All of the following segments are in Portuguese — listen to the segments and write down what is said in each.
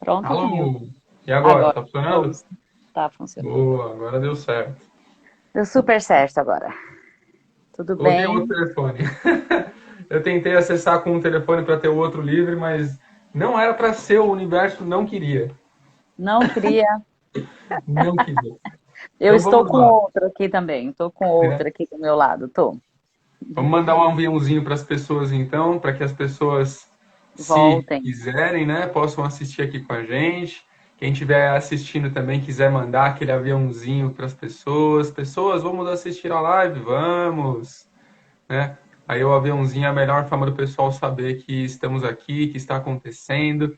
Pronto, Nil. Alô? E agora? Agora, Tá funcionando? ouço. Tá funcionando. Boa, agora deu certo. Deu super certo agora. Tudo Ou tem outro bem? telefone? Eu tentei acessar com um telefone para ter o outro livre, mas não era para ser, o universo não queria. Não queria. Não queria. Eu Então estou vamos com lá, outro aqui também. Estou com né? outro aqui do meu lado. Tô. Vamos mandar um aviãozinho para as pessoas então, para que as pessoas, se Voltem. quiserem, né, possam assistir aqui com a gente. Quem estiver assistindo também quiser mandar aquele aviãozinho para as pessoas. Pessoas, vamos assistir a live? Vamos! Né? Aí o aviãozinho é a melhor forma do pessoal saber que estamos aqui, que está acontecendo,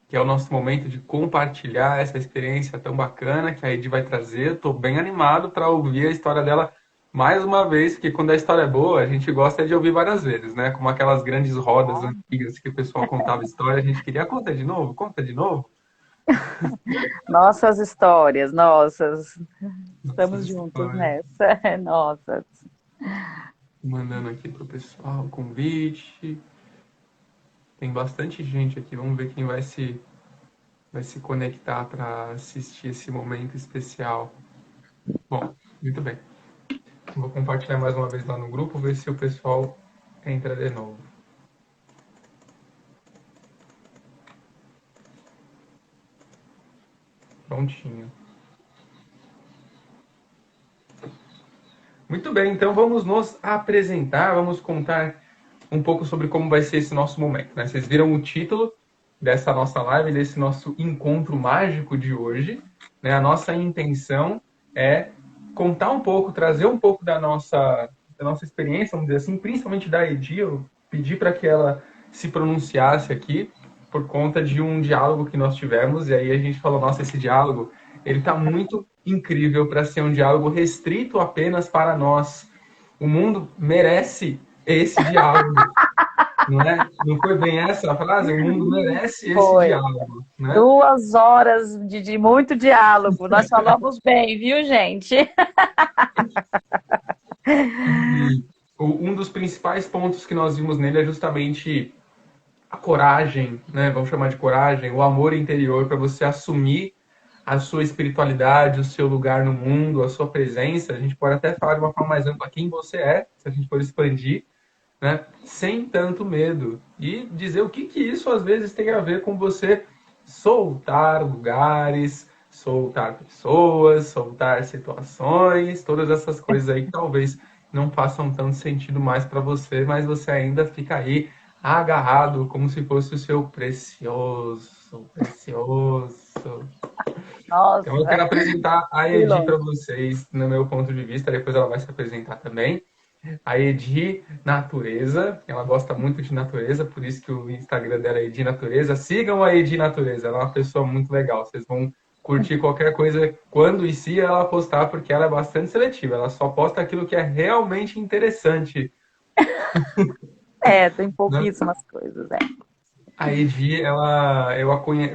que é o nosso momento de compartilhar essa experiência tão bacana que a Edi vai trazer. Estou bem animado para ouvir a história dela mais uma vez, porque quando a história é boa, a gente gosta de ouvir várias vezes, né? Como aquelas grandes rodas antigas que o pessoal contava história, a gente queria conta de novo, conta de novo. Nossas histórias, nossas. Nossas Estamos juntos histórias. nessa. Nossas. Mandando aqui pro pessoal o convite. Tem bastante gente aqui, vamos ver quem vai se conectar para assistir esse momento especial. Bom, muito bem. Vou compartilhar mais uma vez lá no grupo, ver se o pessoal entra de novo. Prontinho. Muito bem, então vamos nos apresentar, vamos contar um pouco sobre como vai ser esse nosso momento, né? Vocês viram o título dessa nossa live, desse nosso encontro mágico de hoje, né? A nossa intenção é contar um pouco, trazer um pouco da nossa experiência, vamos dizer assim, principalmente da Edi. Eu pedi para que ela se pronunciasse aqui por conta de um diálogo que nós tivemos, e aí a gente falou, nossa, esse diálogo, ele está muito incrível para ser um diálogo restrito apenas para nós. O mundo merece esse diálogo, não é? Não foi bem essa a frase? O mundo merece esse Foi. diálogo, né? 2 horas de muito diálogo. Nós falamos bem, viu, gente? E um dos principais pontos que nós vimos nele é justamente a coragem, né? Vamos chamar de coragem, o amor interior para você assumir a sua espiritualidade, o seu lugar no mundo, a sua presença. A gente pode até falar de uma forma mais ampla quem você é, se a gente for expandir, né? Sem tanto medo. E dizer o que, que isso às vezes tem a ver com você soltar lugares, soltar pessoas, soltar situações, todas essas coisas aí que talvez não façam tanto sentido mais para você, mas você ainda fica aí agarrado como se fosse o seu precioso, precioso. Então eu Nossa, quero apresentar a fui Edi para longe. vocês, no meu ponto de vista, depois ela vai se apresentar também. A Edi Natureza, ela gosta muito de natureza, por isso que o Instagram dela é Edi Natureza. Sigam a Edi Natureza, ela é uma pessoa muito legal. Vocês vão curtir qualquer coisa quando e se ela postar, porque ela é bastante seletiva. Ela só posta aquilo que é realmente interessante, É, tem né? pouquíssimas coisas, é. A Edi, eu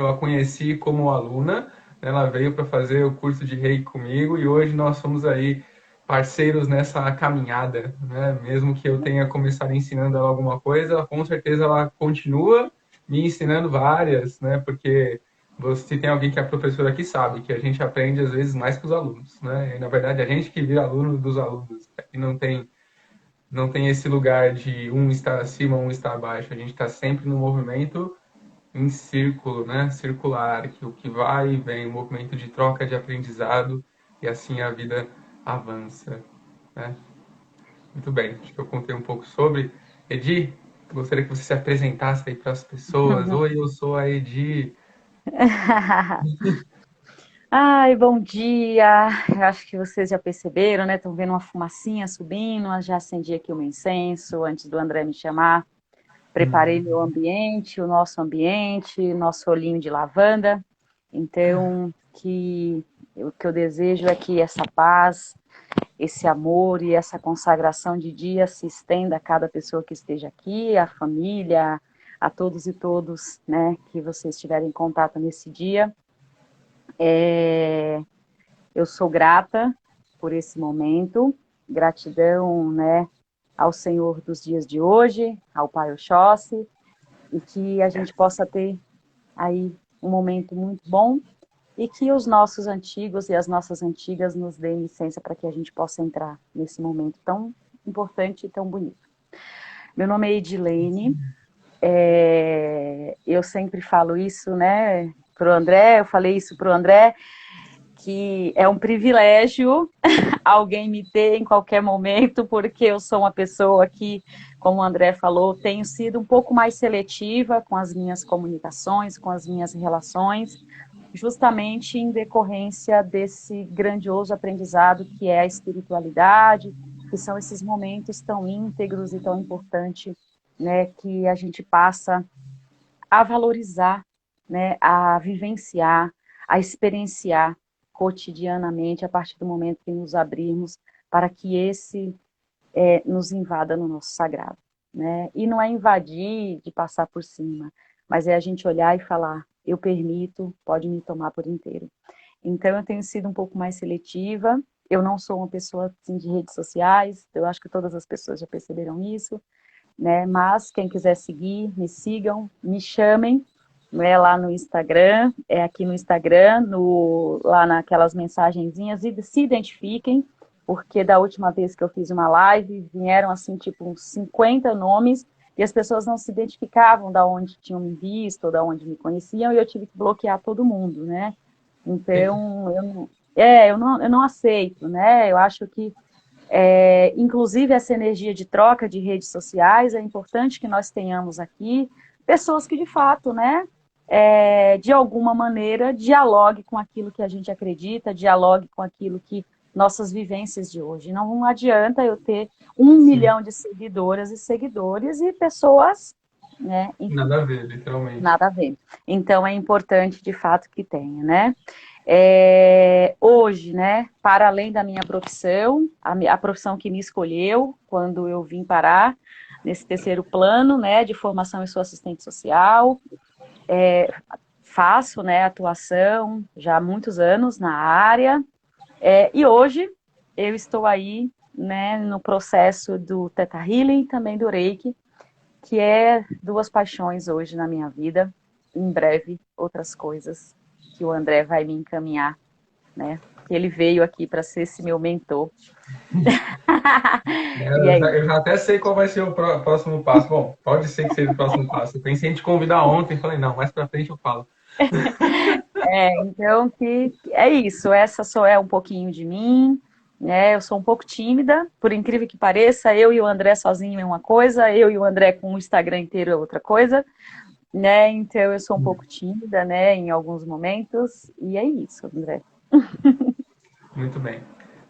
a conheci como aluna, né? Ela veio para fazer o curso de Reiki comigo e hoje nós somos aí parceiros nessa caminhada, né? Mesmo que eu tenha começado ensinando ela alguma coisa, com certeza ela continua me ensinando várias, né? Porque se tem alguém que é professor aqui sabe que a gente aprende às vezes mais que os alunos, né? E, na verdade, a gente que vira aluno dos alunos, e não tem esse lugar de um estar acima, um estar abaixo. A gente está sempre no movimento em círculo, né? Circular, que o que vai e vem, um movimento de troca de aprendizado e assim a vida avança, né? Muito bem, acho que eu contei um pouco sobre. Edi, gostaria que você se apresentasse aí para as pessoas. Oi, eu sou a Edi. Ai, bom dia. Eu acho que vocês já perceberam, né? Estão vendo uma fumacinha subindo. Eu já acendi aqui o meu incenso antes do André me chamar. Preparei meu ambiente, o nosso olhinho de lavanda. Então, o que eu desejo é que essa paz, esse amor e essa consagração de dia se estenda a cada pessoa que esteja aqui, a família, a todos e todos, né, que vocês estiverem em contato nesse dia. Eu sou grata por esse momento, gratidão, né, ao Senhor dos dias de hoje, ao Pai Oxóssi, e que a gente possa ter aí um momento muito bom e que os nossos antigos e as nossas antigas nos deem licença para que a gente possa entrar nesse momento tão importante e tão bonito. Meu nome é Edilene, eu sempre falo isso, né, para o André, eu falei isso para o André, que é um privilégio alguém me ter em qualquer momento, porque eu sou uma pessoa que, como o André falou, tenho sido um pouco mais seletiva com as minhas comunicações, com as minhas relações, justamente em decorrência desse grandioso aprendizado que é a espiritualidade, que são esses momentos tão íntegros e tão importantes, né, que a gente passa a valorizar, né, a vivenciar, a experienciar cotidianamente a partir do momento que nos abrirmos para que esse nos invada no nosso sagrado, né? E não é invadir de passar por cima, mas é a gente olhar e falar, eu permito, pode me tomar por inteiro. Então eu tenho sido um pouco mais seletiva, eu não sou uma pessoa assim, de redes sociais, eu acho que todas as pessoas já perceberam isso, né? Mas quem quiser seguir, me sigam, me chamem, né, lá no Instagram, aqui no Instagram, lá naquelas mensagenzinhas, e se identifiquem, porque da última vez que eu fiz uma live, vieram assim, tipo, uns 50 nomes, e as pessoas não se identificavam da onde tinham me visto, ou da onde me conheciam, e eu tive que bloquear todo mundo, né? Então, eu não aceito, né? Eu acho que inclusive essa energia de troca de redes sociais, é importante que nós tenhamos aqui pessoas que de fato, né, de alguma maneira, dialogue com aquilo que a gente acredita, dialogue com aquilo que nossas vivências de hoje. Não adianta eu ter 1 milhão de seguidoras e seguidores e pessoas, né, enfim, Nada a ver, literalmente. nada a ver. Então é importante de fato que tenha, né? Hoje, né, para além da minha profissão, a profissão que me escolheu quando eu vim parar nesse terceiro plano, né, de formação, eu sou assistente social, faço, né, atuação já há muitos anos na área, e hoje eu estou aí, né, no processo do Theta Healing, também do Reiki, que é duas paixões hoje na minha vida, em breve outras coisas que o André vai me encaminhar, né? Ele veio aqui para ser esse meu mentor. E Eu é já, isso. eu já até sei qual vai ser o próximo passo. Bom, pode ser que seja o próximo passo. Eu pensei em te convidar ontem, falei, não, mais pra frente eu falo. Então, é isso. Essa só é um pouquinho de mim, né? Eu sou um pouco tímida, por incrível que pareça. Eu e o André sozinho é uma coisa, eu e o André com o Instagram inteiro é outra coisa, né? Então, eu sou um pouco tímida, né? Em alguns momentos. E é isso, André. Muito bem.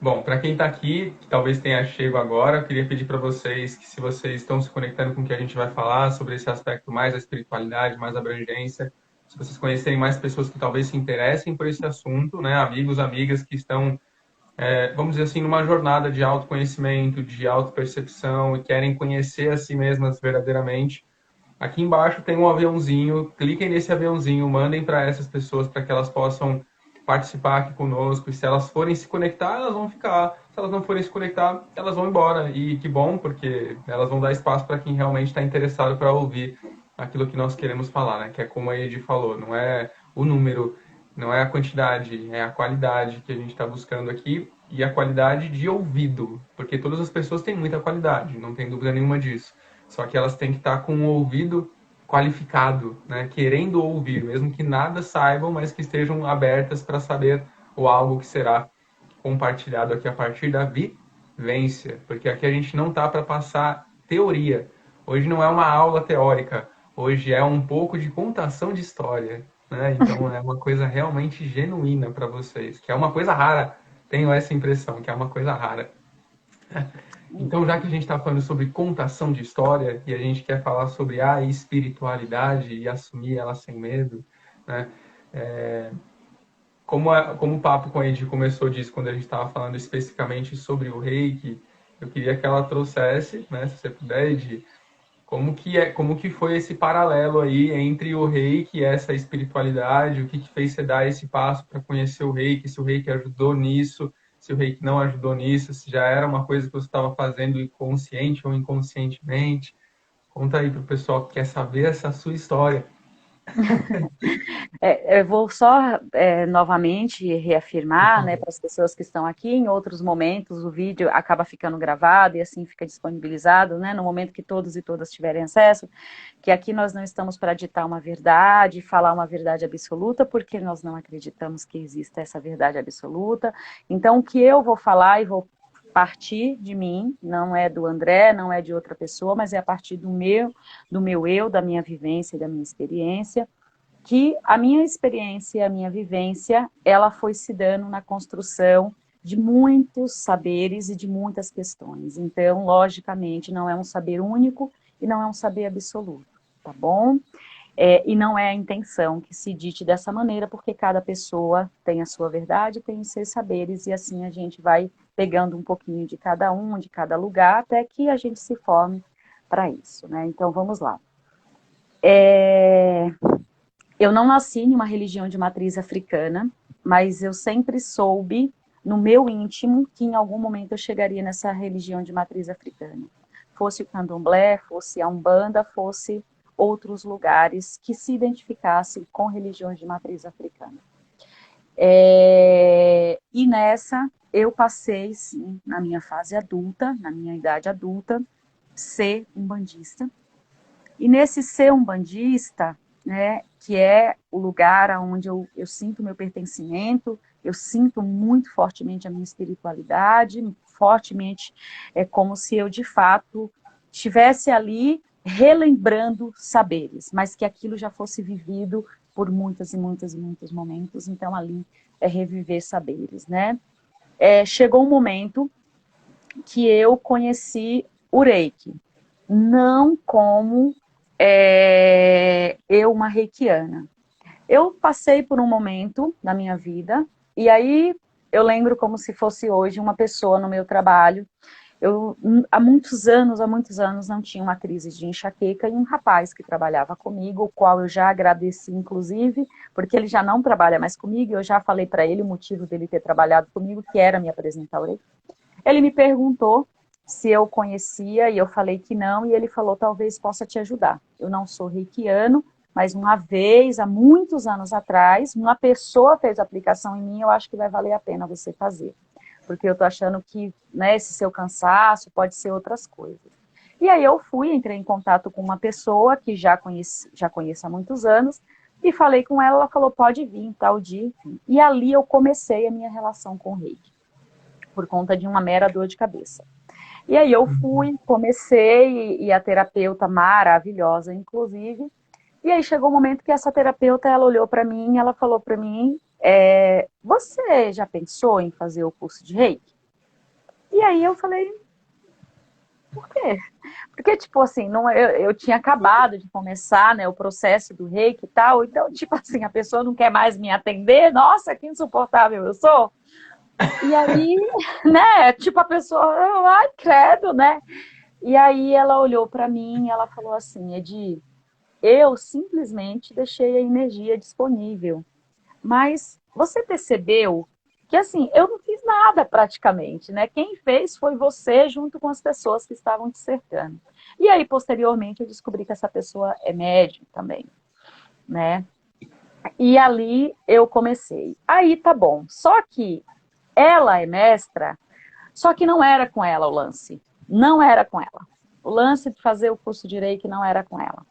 Bom, para quem está aqui, que talvez tenha chego agora, eu queria pedir para vocês que, se vocês estão se conectando com o que a gente vai falar sobre esse aspecto mais da espiritualidade, mais da abrangência, se vocês conhecerem mais pessoas que talvez se interessem por esse assunto, né, amigos, amigas que estão, vamos dizer assim, numa jornada de autoconhecimento, de autopercepção e querem conhecer a si mesmas verdadeiramente, aqui embaixo tem um aviãozinho, cliquem nesse aviãozinho, mandem para essas pessoas para que elas possam participar aqui conosco. E se elas forem se conectar, elas vão ficar. Se elas não forem se conectar, elas vão embora. E que bom, porque elas vão dar espaço para quem realmente está interessado para ouvir aquilo que nós queremos falar, né? Que é como a Edi falou, não é o número, não é a quantidade, é a qualidade que a gente está buscando aqui e a qualidade de ouvido, porque todas as pessoas têm muita qualidade, não tem dúvida nenhuma disso. Só que elas têm que estar com o ouvido qualificado, né? Querendo ouvir, mesmo que nada saibam, mas que estejam abertas para saber o algo que será compartilhado aqui a partir da vivência, porque aqui a gente não tá para passar teoria. Hoje não é uma aula teórica, hoje é um pouco de contação de história, né? Então é uma coisa realmente genuína para vocês, que é uma coisa rara. Tenho essa impressão que é uma coisa rara. Então, já que a gente está falando sobre contação de história e a gente quer falar sobre a espiritualidade e assumir ela sem medo, né? Como o papo com a Edi começou disso, quando a gente estava falando especificamente sobre o reiki, eu queria que ela trouxesse, né, se você puder, Edi, como que foi esse paralelo aí entre o reiki e essa espiritualidade, o que fez você dar esse passo para conhecer o reiki, se o reiki ajudou nisso, se o reiki não ajudou nisso, se já era uma coisa que você estava fazendo consciente ou inconscientemente. Conta aí para o pessoal que quer saber essa sua história. Eu vou só novamente Por reafirmar, né, favor. para as pessoas que estão aqui, em outros momentos o vídeo acaba ficando gravado e assim fica disponibilizado, né, no momento que todos e todas tiverem acesso, que aqui nós não estamos para ditar uma verdade, falar uma verdade absoluta, porque nós não acreditamos que exista essa verdade absoluta. Então, o que eu vou falar e vou partir de mim, não é do André, não é de outra pessoa, mas é a partir do meu eu, da minha vivência e da minha experiência, que a minha experiência, a minha vivência, ela foi se dando na construção de muitos saberes e de muitas questões. Então, logicamente, não é um saber único e não é um saber absoluto, tá bom? E não é a intenção que se dite dessa maneira, porque cada pessoa tem a sua verdade, tem os seus saberes, e assim a gente vai pegando um pouquinho de cada um, de cada lugar, até que a gente se forme para isso, né? Então, vamos lá. Eu não nasci em uma religião de matriz africana, mas eu sempre soube, no meu íntimo, que em algum momento eu chegaria nessa religião de matriz africana. Fosse o candomblé, fosse a umbanda, fosse outros lugares que se identificassem com religiões de matriz africana. E nessa eu passei, sim, na minha fase adulta, na minha idade adulta, ser umbandista. E nesse ser umbandista, né, que é o lugar onde eu sinto meu pertencimento, eu sinto muito fortemente a minha espiritualidade, fortemente é como se eu de fato estivesse ali relembrando saberes, mas que aquilo já fosse vivido por muitas e muitas e muitos momentos, então ali é reviver saberes, né? Chegou um momento que eu conheci o Reiki, não como eu, uma reikiana. Eu passei por um momento na minha vida, e aí eu lembro como se fosse hoje uma pessoa no meu trabalho. Eu, há muitos anos, não tinha uma crise de enxaqueca, e um rapaz que trabalhava comigo, o qual eu já agradeci, inclusive, porque ele já não trabalha mais comigo, eu já falei para ele o motivo dele ter trabalhado comigo, que era me apresentar o Reiki. Ele me perguntou se eu conhecia e eu falei que não, e ele falou, talvez possa te ajudar. Eu não sou reikiano, mas uma vez, há muitos anos atrás, uma pessoa fez aplicação em mim, eu acho que vai valer a pena você fazer. Porque eu tô achando que, né, esse seu cansaço pode ser outras coisas. E aí eu fui, entrei em contato com uma pessoa que já conheço há muitos anos, e falei com ela, ela falou, pode vir, tal dia, enfim. E ali eu comecei a minha relação com o reiki, por conta de uma mera dor de cabeça. E aí eu Uhum. fui, comecei, e a terapeuta maravilhosa, inclusive, e aí chegou um momento que essa terapeuta, ela olhou para mim, ela falou para mim, você já pensou em fazer o curso de Reiki? E aí eu falei, por quê? Porque, tipo assim, não, eu tinha acabado de começar, né, o processo do Reiki e tal, então, tipo assim, a pessoa não quer mais me atender, nossa, que insuportável eu sou. E aí, né, tipo, a pessoa, ai, credo, né? E aí ela olhou para mim e ela falou assim, Edi, eu simplesmente deixei a energia disponível. Mas você percebeu que assim, eu não fiz nada praticamente, né? Quem fez foi você junto com as pessoas que estavam te cercando. E aí, posteriormente, eu descobri que essa pessoa é médium também, né? E ali eu comecei. Aí tá bom. Só que ela é mestra, só que não era com ela o lance. Não era com ela. O lance de fazer o curso de Reiki não era com ela.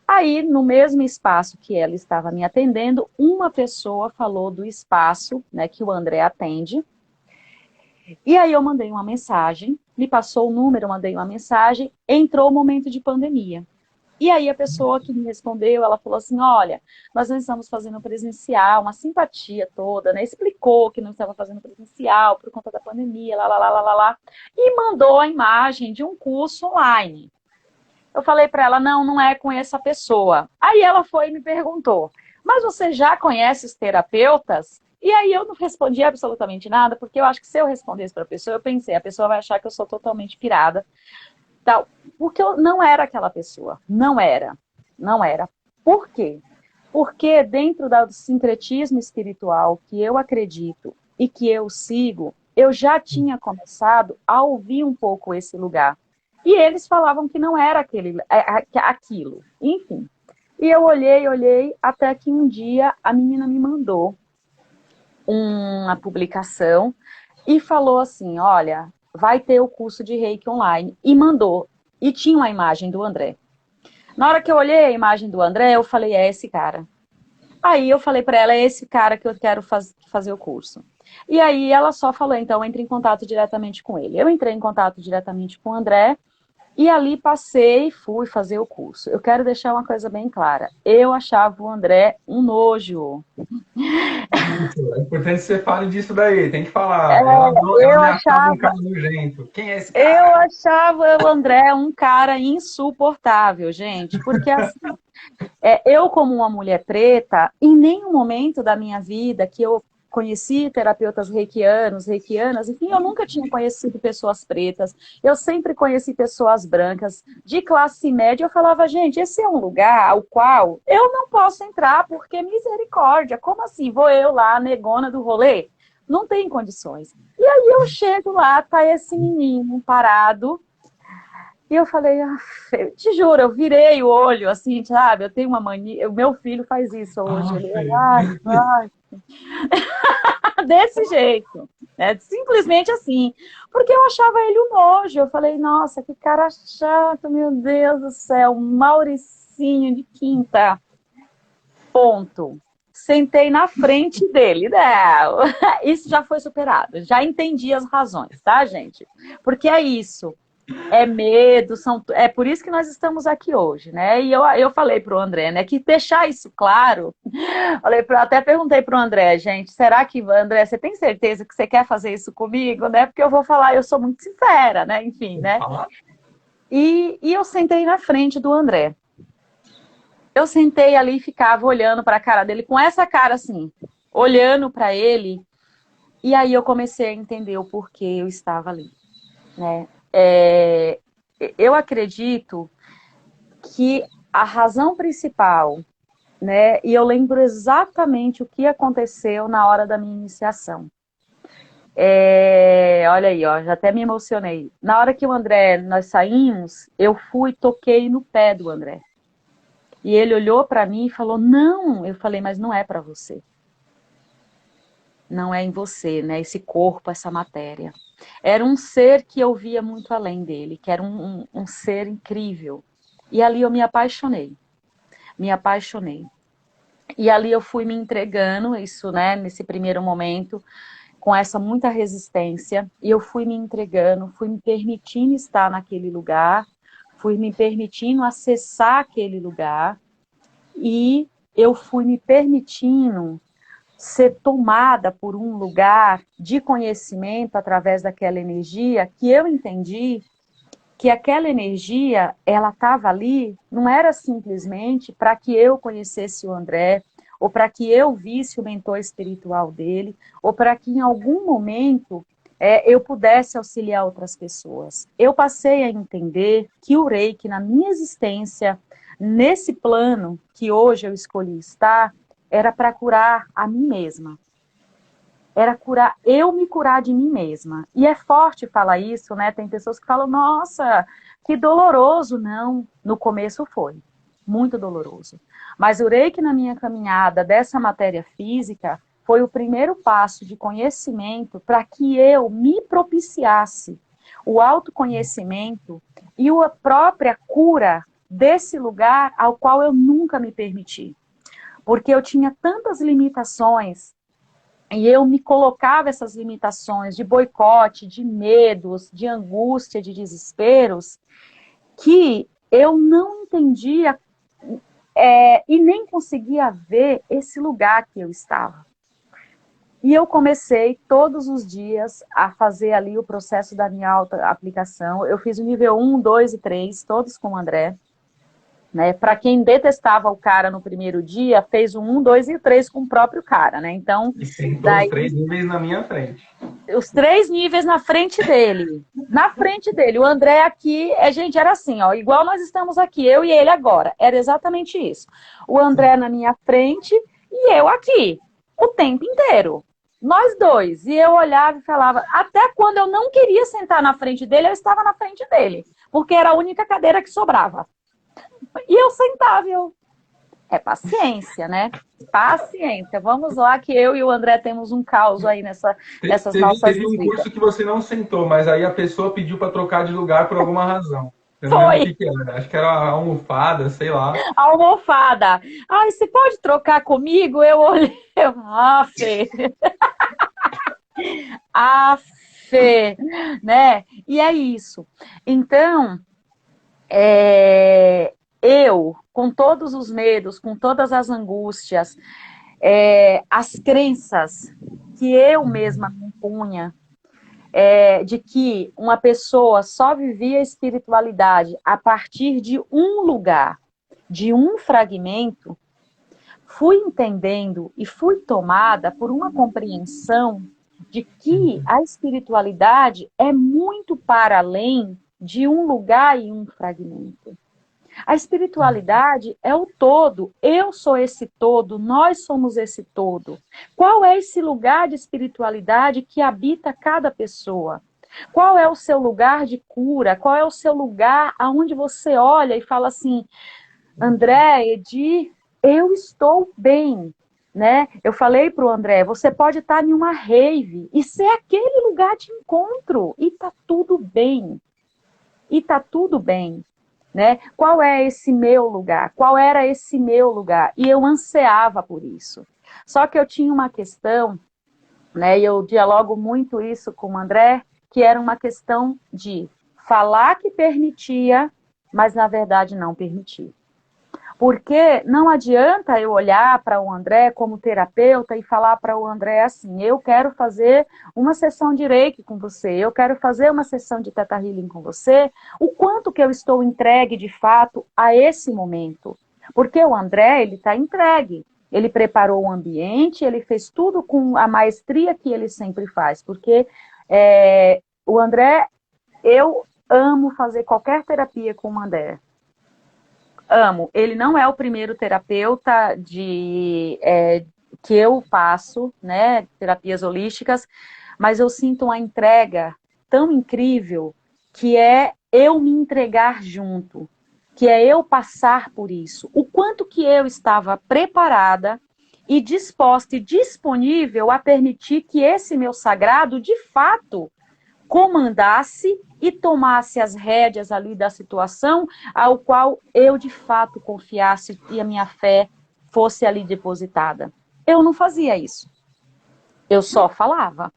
Aí, no mesmo espaço que ela estava me atendendo, uma pessoa falou do espaço, né, que o André atende. E aí eu mandei uma mensagem, me passou o número, eu mandei uma mensagem, entrou o momento de pandemia. E aí a pessoa que me respondeu, ela falou assim, olha, nós não estamos fazendo presencial, uma simpatia toda, né? Explicou que não estava fazendo presencial por conta da pandemia, lá, lá, lá, lá, lá, lá. E mandou a imagem de um curso online. Eu falei para ela, não, não é com essa pessoa. Aí ela foi e me perguntou, mas você já conhece os terapeutas? E aí eu não respondi absolutamente nada, porque eu acho que se eu respondesse para a pessoa, eu pensei, a pessoa vai achar que eu sou totalmente pirada, tal. Porque eu não era aquela pessoa, não era, não era. Por quê? Porque dentro do sincretismo espiritual que eu acredito e que eu sigo, eu já tinha começado a ouvir um pouco esse lugar. E eles falavam que não era aquilo. Enfim, E eu olhei, até que um dia a menina me mandou uma publicação e falou assim, olha, vai ter o curso de Reiki online. E mandou. E tinha uma imagem do André. Na hora que eu olhei a imagem do André, eu falei, é esse cara. Aí eu falei para ela, é esse cara que eu quero fazer o curso. E aí ela só falou, então entre em contato diretamente com ele. Eu entrei em contato diretamente com o André e ali passei e fui fazer o curso. Eu quero deixar uma coisa bem clara. Eu achava o André um nojo. Isso, é importante que você fale disso daí, tem que falar. Ela Eu me achava um achava, cara nojento. Quem é esse eu cara? achava o André um cara insuportável, gente, porque assim, eu como uma mulher preta, em nenhum momento da minha vida que eu conheci terapeutas reikianos, reikianas, enfim, eu nunca tinha conhecido pessoas pretas, eu sempre conheci pessoas brancas, de classe média, eu falava, gente, esse é um lugar ao qual eu não posso entrar, porque misericórdia, como assim, vou eu lá, negona do rolê? Não tem condições. E aí eu chego lá, tá esse menino parado, e eu falei, eu te juro, eu virei o olho, assim, sabe? Eu tenho uma mania, o meu filho faz isso hoje. Ah, Ele, Fê. ai, desse jeito, né? Simplesmente assim. Porque eu achava ele um nojo. Eu falei, nossa, que cara chato, meu Deus do céu, um Mauricinho de quinta. Ponto. Sentei na frente dele. Não, isso já foi superado. Já entendi as razões, tá, gente? Porque é isso. É medo, é por isso que nós estamos aqui hoje, né? E eu falei para o André, né, que deixar isso claro. Até perguntei para o André, gente, será que, André, você tem certeza que você quer fazer isso comigo, né? Porque eu vou falar, eu sou muito sincera, né? Enfim, né? Falar? E eu sentei na frente do André. Eu sentei ali e ficava olhando para a cara dele, com essa cara assim, olhando para ele. E aí eu comecei a entender o porquê eu estava ali, né? Eu acredito que a razão principal, né, e eu lembro exatamente o que aconteceu na hora da minha iniciação. Olha aí, ó, já até me emocionei. Na hora que o André, nós saímos, eu fui, toquei no pé do André. E ele olhou para mim e falou, não. Eu falei, mas não é para você. Não é em você, né, esse corpo, essa matéria. Era um ser que eu via muito além dele, que era um ser incrível. E ali eu me apaixonei. Me apaixonei. E ali eu fui me entregando, isso, né, nesse primeiro momento, com essa muita resistência, e eu fui me entregando, fui me permitindo estar naquele lugar, fui me permitindo acessar aquele lugar, e eu fui me permitindo ser tomada por um lugar de conhecimento através daquela energia que eu entendi que aquela energia, ela estava ali, não era simplesmente para que eu conhecesse o André, ou para que eu visse o mentor espiritual dele, ou para que em algum momento eu pudesse auxiliar outras pessoas. Eu passei a entender que o Reiki, na minha existência, nesse plano que hoje eu escolhi estar, era para curar a mim mesma, era curar, eu me curar de mim mesma. E é forte falar isso, né? Tem pessoas que falam, nossa, que doloroso. Não, no começo foi, muito doloroso. Mas o Reiki na minha caminhada dessa matéria física foi o primeiro passo de conhecimento para que eu me propiciasse o autoconhecimento e a própria cura desse lugar ao qual eu nunca me permiti. Porque eu tinha tantas limitações e eu me colocava essas limitações de boicote, de medos, de angústia, de desesperos, que eu não entendia e nem conseguia ver esse lugar que eu estava. E eu comecei todos os dias a fazer ali o processo da minha auto-aplicação. Eu fiz o nível 1, 2 e 3, todos com o André. Né? Para quem detestava o cara no primeiro dia, fez o 1, 2 e 3 com o próprio cara, né? Então, E sentou os daí 3 níveis na minha frente. os 3 níveis na frente dele. Na frente dele. O André aqui, gente, era assim, ó, igual nós estamos aqui, eu e ele agora. Era exatamente isso. O André na minha frente e eu aqui, o tempo inteiro. Nós dois. E eu olhava e falava, até quando eu não queria sentar na frente dele, eu estava na frente dele. Porque era a única cadeira que sobrava. E eu sentava, É paciência, né? Paciência. Vamos lá que eu e o André temos um caos aí nessas nossas Teve um escritas. curso que você não sentou, mas aí a pessoa pediu para trocar de lugar por alguma razão. Eu não lembro o Foi! que que era. Acho que era a almofada, sei lá. A almofada. Ai, você pode trocar comigo? Eu olhei. Ah, Fê. Ah, Fê. Né? E é isso. Então, eu, com todos os medos, com todas as angústias, as crenças que eu mesma me impunha, de que uma pessoa só vivia a espiritualidade a partir de um lugar, de um fragmento, fui entendendo e fui tomada por uma compreensão de que a espiritualidade é muito para além de um lugar e um fragmento. A espiritualidade é o todo. Eu sou esse todo, nós somos esse todo. Qual é esse lugar de espiritualidade que habita cada pessoa? Qual é o seu lugar de cura? Qual é o seu lugar aonde você olha e fala assim, André, Edi, eu estou bem, né? Eu falei para o André, você pode estar em uma rave e ser aquele lugar de encontro e tá tudo bem. E tá tudo bem, né? Qual é esse meu lugar? Qual era esse meu lugar? E eu ansiava por isso. Só que eu tinha uma questão, né? E eu dialogo muito isso com o André, que era uma questão de falar que permitia, mas na verdade não permitir. Porque não adianta eu olhar para o André como terapeuta e falar para o André assim, eu quero fazer uma sessão de Reiki com você, eu quero fazer uma sessão de Theta Healing com você, o quanto que eu estou entregue de fato a esse momento. Porque o André, ele está entregue. Ele preparou o ambiente, ele fez tudo com a maestria que ele sempre faz. Porque o André, eu amo fazer qualquer terapia com o André. Amo. Ele não é o primeiro terapeuta que eu faço, né? Terapias holísticas, mas eu sinto uma entrega tão incrível que é eu me entregar junto, que é eu passar por isso. O quanto que eu estava preparada e disposta e disponível a permitir que esse meu sagrado, de fato, comandasse e tomasse as rédeas ali da situação ao qual eu de fato confiasse e a minha fé fosse ali depositada. Eu não fazia isso. Eu só falava.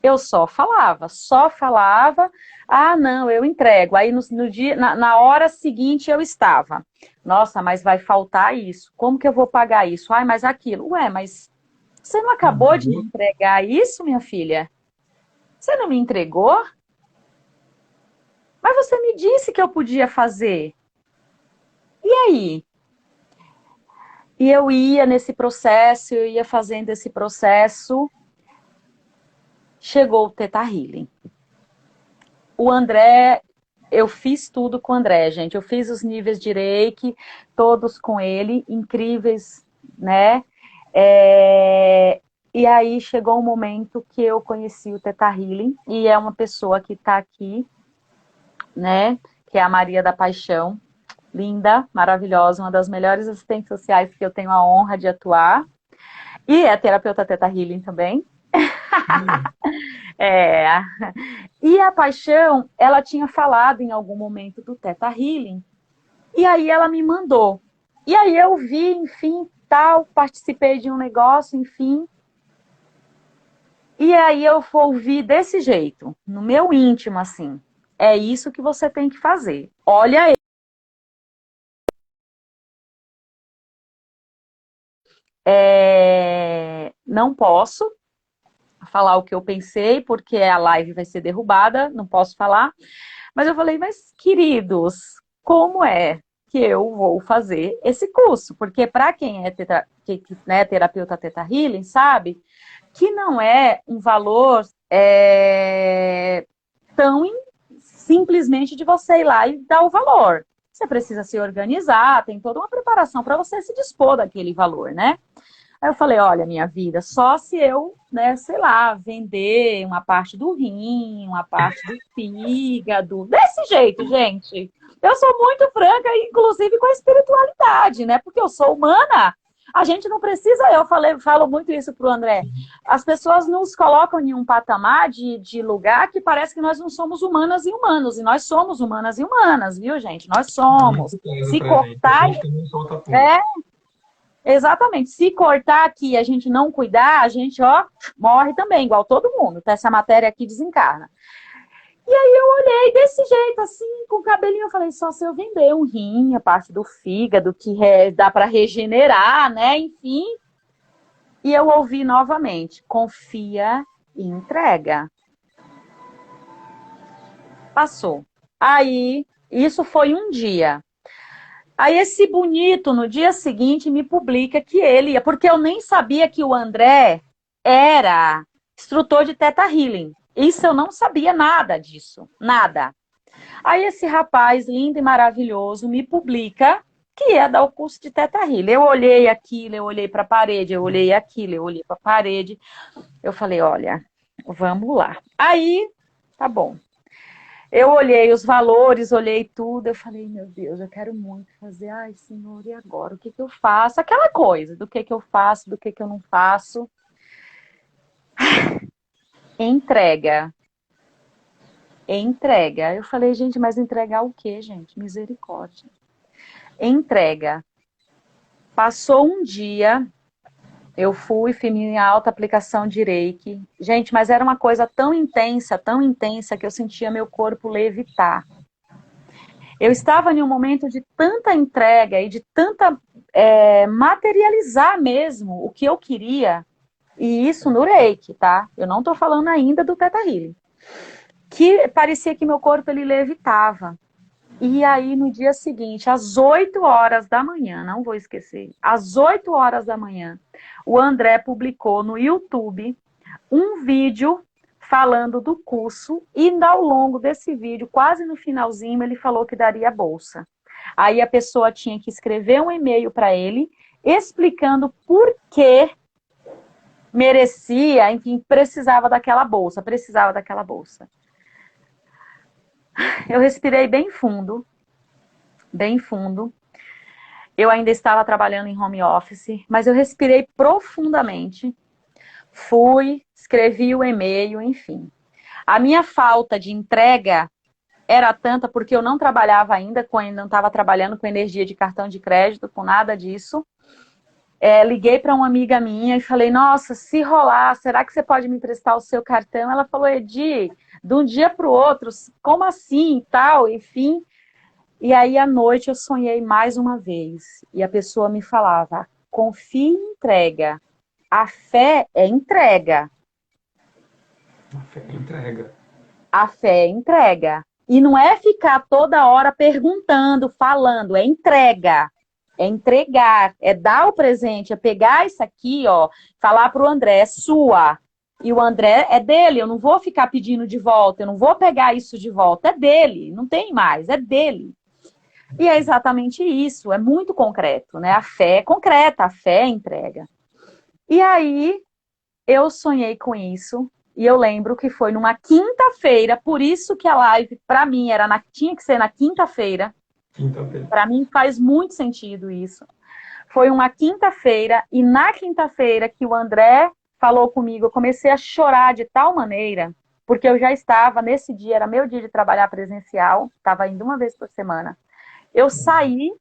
Eu só falava, ah, não, eu entrego. Aí no dia, na hora seguinte eu estava. Nossa, mas vai faltar isso. Como que eu vou pagar isso? Ai, mas aquilo. Ué, mas você não acabou de me entregar isso, minha filha? Você não me entregou? Mas você me disse que eu podia fazer. E aí? E eu ia nesse processo, eu ia fazendo esse processo. Chegou o Theta Healing. O André, eu fiz tudo com o André, gente. Eu fiz os níveis de Reiki, todos com ele, incríveis, né? E aí chegou um momento que eu conheci o Theta Healing, e é uma pessoa que está aqui, né? Que é a Maria da Paixão. Linda, maravilhosa, uma das melhores assistentes sociais que eu tenho a honra de atuar. E é terapeuta Theta Healing também. É. E a Paixão, ela tinha falado em algum momento do Theta Healing, e aí ela me mandou. E aí eu vi, enfim, tal, participei de um negócio, enfim. E aí eu ouvi desse jeito, no meu íntimo, assim, é isso que você tem que fazer. Olha aí. Não posso falar o que eu pensei, porque a live vai ser derrubada, não posso falar. Mas eu falei, mas queridos, como é que eu vou fazer esse curso? Porque para quem é né, terapeuta Theta Healing, sabe que não é um valor tão simplesmente de você ir lá e dar o valor. Você precisa se organizar, tem toda uma preparação para você se dispor daquele valor, né? Aí eu falei, olha, minha vida, só se eu, né, sei lá, vender uma parte do rim, uma parte do fígado, desse jeito, gente. Eu sou muito franca, inclusive com a espiritualidade, né? Porque eu sou humana. A gente não precisa, falo muito isso pro André. As pessoas nos colocam em um patamar de lugar que parece que nós não somos humanas e humanos. E nós somos humanas e humanas, viu, gente? Nós somos. Muito claro Se pra gente. A cortar, gente também solta pum. é, exatamente. Se cortar aqui e a gente não cuidar, a gente, ó, morre também, igual todo mundo. Tá? Essa matéria aqui desencarna. E aí eu olhei desse jeito, assim, com o cabelinho, eu falei, só se eu vender um rim, a parte do fígado, que dá para regenerar, né? Enfim. E eu ouvi novamente, confia e entrega. Passou. Aí, isso foi um dia. Aí esse bonito, no dia seguinte, me publica que ele ia, porque eu nem sabia que o André era instrutor de Theta Healing. Isso eu não sabia nada disso, nada. Aí esse rapaz lindo e maravilhoso me publica que ia dar o curso de Theta Healing. Eu olhei aquilo, eu olhei para a parede, eu olhei aquilo, eu olhei para a parede. Eu falei, olha, vamos lá. Aí, tá bom. Eu olhei os valores, olhei tudo, eu falei, meu Deus, eu quero muito fazer. Ai, Senhor, e agora? O que que eu faço? Aquela coisa, do que eu faço, do que eu não faço. Entrega. Entrega. Eu falei, gente, mas entregar o quê, gente? Misericórdia. Entrega. Passou um dia, eu fiz minha alta aplicação de Reiki. Gente, mas era uma coisa tão intensa, que eu sentia meu corpo levitar. Eu estava em um momento de tanta entrega e de tanta materializar mesmo o que eu queria, e isso no Reiki, tá? Eu não estou falando ainda do Theta Healing. Que parecia que meu corpo ele levitava. E aí, no dia seguinte, às 8 horas da manhã, não vou esquecer, às 8 horas da manhã, o André publicou no YouTube um vídeo falando do curso, e ao longo desse vídeo, quase no finalzinho, ele falou que daria a bolsa. Aí a pessoa tinha que escrever um e-mail para ele, explicando por que merecia, enfim, precisava daquela bolsa. Eu respirei bem fundo, bem fundo. Eu ainda estava trabalhando em home office, mas eu respirei profundamente. Fui, escrevi o e-mail, enfim. A minha falta de entrega era tanta porque eu não trabalhava ainda, não estava trabalhando com energia de cartão de crédito, com nada disso. Liguei para uma amiga minha e falei, nossa, se rolar, será que você pode me emprestar o seu cartão? Ela falou, Edi, de um dia para o outro, como assim e tal, enfim. E aí, à noite, eu sonhei mais uma vez. E a pessoa me falava, confie e entrega. A fé é entrega. A fé entrega. A fé é entrega. E não é ficar toda hora perguntando, falando, é entrega. É entregar, é dar o presente, é pegar isso aqui, ó, falar para o André, é sua. E o André é dele, eu não vou ficar pedindo de volta, eu não vou pegar isso de volta, é dele, não tem mais, é dele. E é exatamente isso, é muito concreto, né? A fé é concreta, a fé é entrega. E aí, eu sonhei com isso, e eu lembro que foi numa quinta-feira, por isso que a live, para mim, tinha que ser na quinta-feira. Quinta-feira. Para mim faz muito sentido isso. Foi uma quinta-feira, e na quinta-feira que o André falou comigo, eu comecei a chorar de tal maneira, porque eu já estava, nesse dia, era meu dia de trabalhar presencial, estava indo uma vez por semana. Eu saí,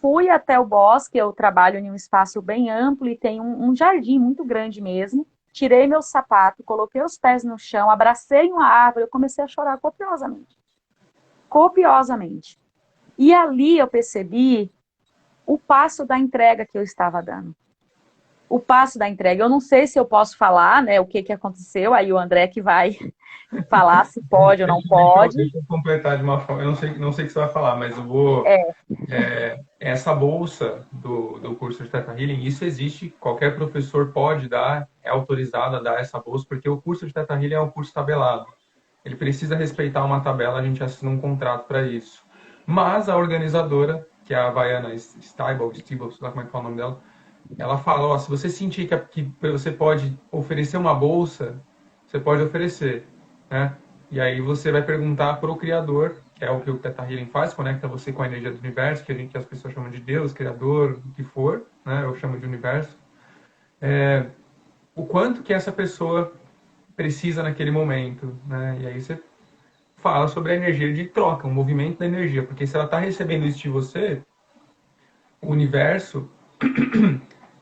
fui até o bosque, eu trabalho em um espaço bem amplo e tem um jardim muito grande mesmo. Tirei meu sapato, coloquei os pés no chão, abracei uma árvore, eu comecei a chorar copiosamente. Copiosamente. E ali eu percebi o passo da entrega que eu estava dando. O passo da entrega. Eu não sei se eu posso falar, né, o que aconteceu, aí o André que vai falar se pode ou não pode. Deixa eu completar de uma forma. Eu não sei o que você vai falar, mas eu vou. Essa bolsa do curso de Theta Healing, isso existe, qualquer professor pode dar, é autorizado a dar essa bolsa, porque o curso de Theta Healing é um curso tabelado. Ele precisa respeitar uma tabela, a gente assina um contrato para isso. Mas a organizadora, que é a Havaiana Stiebel, sei lá como é que fala o nome dela, ela fala, ó, se você sentir que você pode oferecer uma bolsa, você pode oferecer, né? E aí você vai perguntar para o Criador, que é o que o Theta Healing faz, conecta você com a energia do universo, que as pessoas chamam de Deus, Criador, o que for, né? Eu chamo de universo. O quanto que essa pessoa precisa naquele momento, né? E aí você fala sobre a energia de troca, o movimento da energia, porque se ela está recebendo isso de você, o universo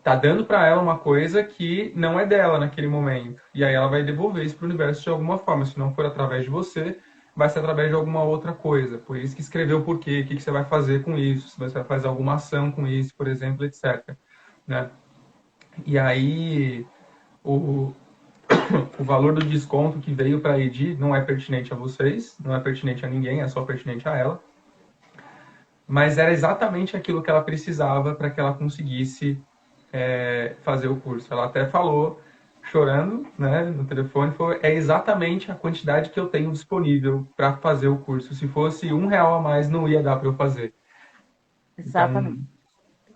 tá dando para ela uma coisa que não é dela naquele momento. E aí ela vai devolver isso para o universo de alguma forma. Se não for através de você, vai ser através de alguma outra coisa. Por isso que escreveu o porquê, o que você vai fazer com isso, se você vai fazer alguma ação com isso, por exemplo, etc. Né? E aí o, o valor do desconto que veio para a Edi não é pertinente a vocês, não é pertinente a ninguém, é só pertinente a ela. Mas era exatamente aquilo que ela precisava para que ela conseguisse fazer o curso. Ela até falou, chorando, né, no telefone, falou, é exatamente a quantidade que eu tenho disponível para fazer o curso. Se fosse R$ 1 a mais, não ia dar para eu fazer. Então, Exatamente.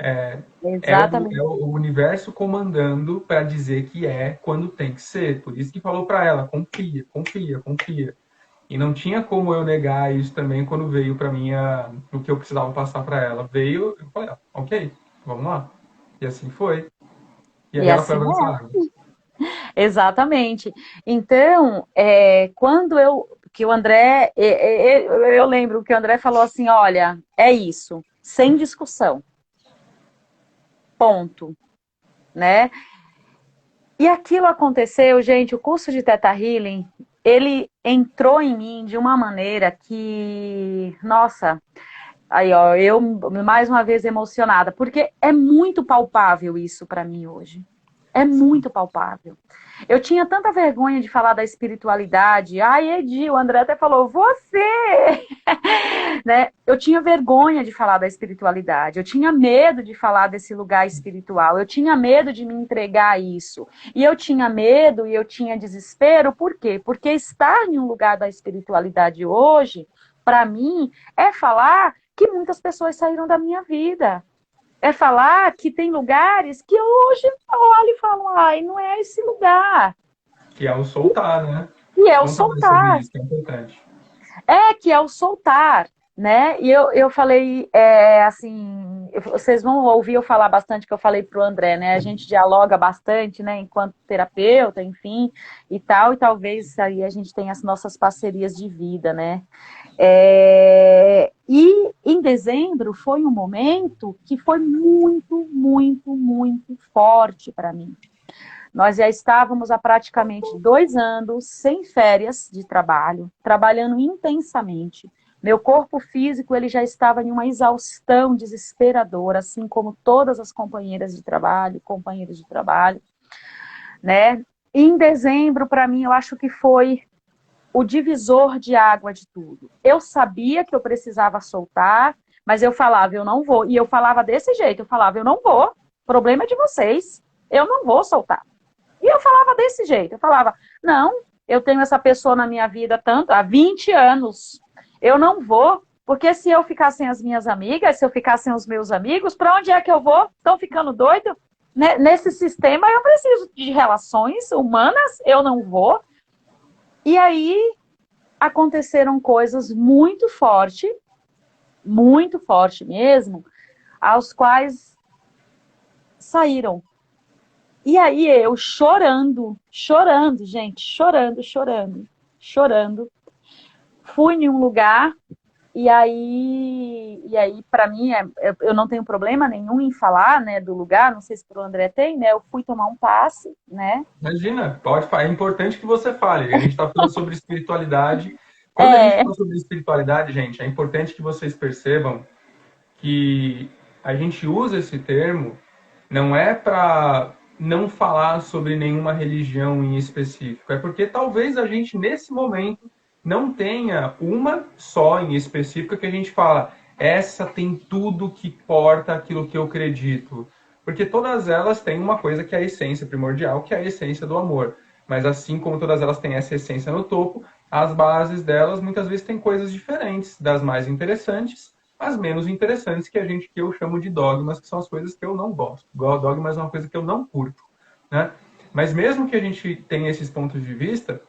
é Exatamente. o universo comandando para dizer que é quando tem que ser. Por isso que falou para ela, confia, confia, confia. E não tinha como eu negar isso também quando veio para mim o que eu precisava passar para ela. Veio, eu falei, ok, vamos lá. E assim foi. E aí E ela foi assim abraçada. exatamente. Então, quando que o André, eu lembro que o André falou assim, olha, é isso, sem discussão, ponto, né? E aquilo aconteceu, gente, o curso de Theta Healing, ele entrou em mim de uma maneira que, nossa, aí ó, eu mais uma vez emocionada, porque é muito palpável isso para mim hoje. É muito palpável. Eu tinha tanta vergonha de falar da espiritualidade. Ai, Edi, o André até falou, você! Né? Eu tinha vergonha de falar da espiritualidade. Eu tinha medo de falar desse lugar espiritual. Eu tinha medo de me entregar a isso. E eu tinha medo e eu tinha desespero. Por quê? Porque estar em um lugar da espiritualidade hoje, para mim, é falar que muitas pessoas saíram da minha vida. É falar que tem lugares que hoje eu olho e falo, ai, não é esse lugar. Que é o soltar, né? E é o Conta mais sobre soltar. isso, que é importante. Que é o soltar, né? E eu falei, assim, vocês vão ouvir eu falar bastante, que eu falei para o André, né? A gente dialoga bastante, né? Enquanto terapeuta, enfim, e tal, e talvez aí a gente tenha as nossas parcerias de vida, né? E em dezembro foi um momento que foi muito, muito, muito forte para mim. Nós já estávamos há praticamente 2 anos sem férias de trabalho, trabalhando intensamente. Meu corpo físico ele já estava em uma exaustão desesperadora, assim como todas as companheiras de trabalho, companheiros de trabalho, né? E em dezembro, para mim, eu acho que foi o divisor de água de tudo. Eu sabia que eu precisava soltar, mas eu falava, eu não vou. E eu falava desse jeito, eu falava, eu não vou. O problema é de vocês. Eu não vou soltar. E eu falava desse jeito, eu falava, não, eu tenho essa pessoa na minha vida tanto, há 20 anos, eu não vou, porque se eu ficar sem as minhas amigas, se eu ficar sem os meus amigos, para onde é que eu vou? Estão ficando doido? Nesse sistema eu preciso de relações humanas, eu não vou. E aí aconteceram coisas muito forte mesmo, aos quais saíram. E aí eu chorando, chorando, gente, chorando, chorando, chorando. Fui em um lugar e aí para mim eu não tenho problema nenhum em falar, né, do lugar. Não sei se pro André tem, né? Eu fui tomar um passe, né? Imagina, pode falar. É importante que você fale. A gente está falando sobre espiritualidade. Quando a gente É, fala sobre espiritualidade, gente, é importante que vocês percebam que a gente usa esse termo não é para não falar sobre nenhuma religião em específico, é porque talvez a gente nesse momento não tenha uma só em específico que a gente fala, essa tem tudo que porta aquilo que eu acredito. Porque todas elas têm uma coisa que é a essência primordial, que é a essência do amor. Mas assim como todas elas têm essa essência no topo, as bases delas muitas vezes têm coisas diferentes, das mais interessantes as menos interessantes que eu chamo de dogmas, que são as coisas que eu não gosto. Dogmas é uma coisa que eu não curto, né? Mas mesmo que a gente tenha esses pontos de vista,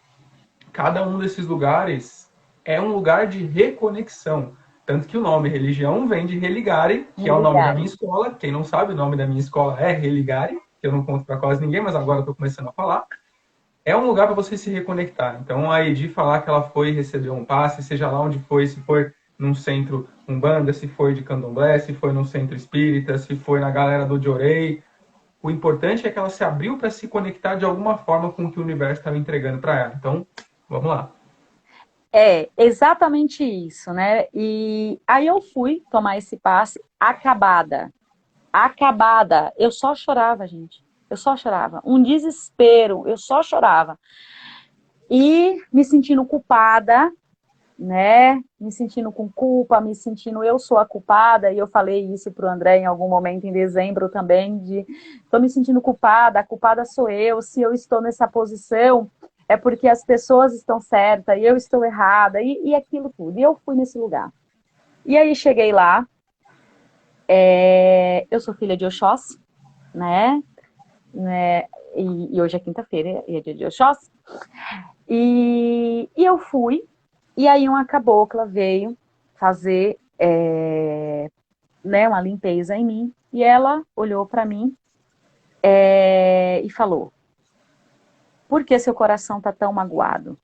cada um desses lugares é um lugar de reconexão. Tanto que o nome religião vem de religare, que é o nome da minha escola. Quem não sabe, o nome da minha escola é religare, que eu não conto para quase ninguém, mas agora eu estou começando a falar. É um lugar para você se reconectar. Então, a Edi falar que ela foi receber um passe, seja lá onde foi, se for num centro umbanda, se foi de candomblé, se foi num centro espírita, se foi na galera do Jorei, o importante é que ela se abriu para se conectar de alguma forma com o que o universo estava entregando para ela. Então, vamos lá. É, exatamente isso, né? E aí eu fui tomar esse passe acabada. Acabada. Eu só chorava, gente. Eu só chorava. Um desespero, eu só chorava. E me sentindo culpada, né? Me sentindo com culpa, me sentindo eu sou a culpada, e eu falei isso para o André em algum momento em dezembro também, de estou me sentindo culpada, a culpada sou eu, se eu estou nessa posição é porque as pessoas estão certas e eu estou errada, e aquilo tudo. E eu fui nesse lugar. E aí cheguei lá, eu sou filha de Oxóssi, né? E hoje é quinta-feira, e é dia de Oxóssi. E eu fui, e aí uma cabocla veio fazer né, uma limpeza em mim, e ela olhou para mim e falou: por que seu coração tá tão magoado?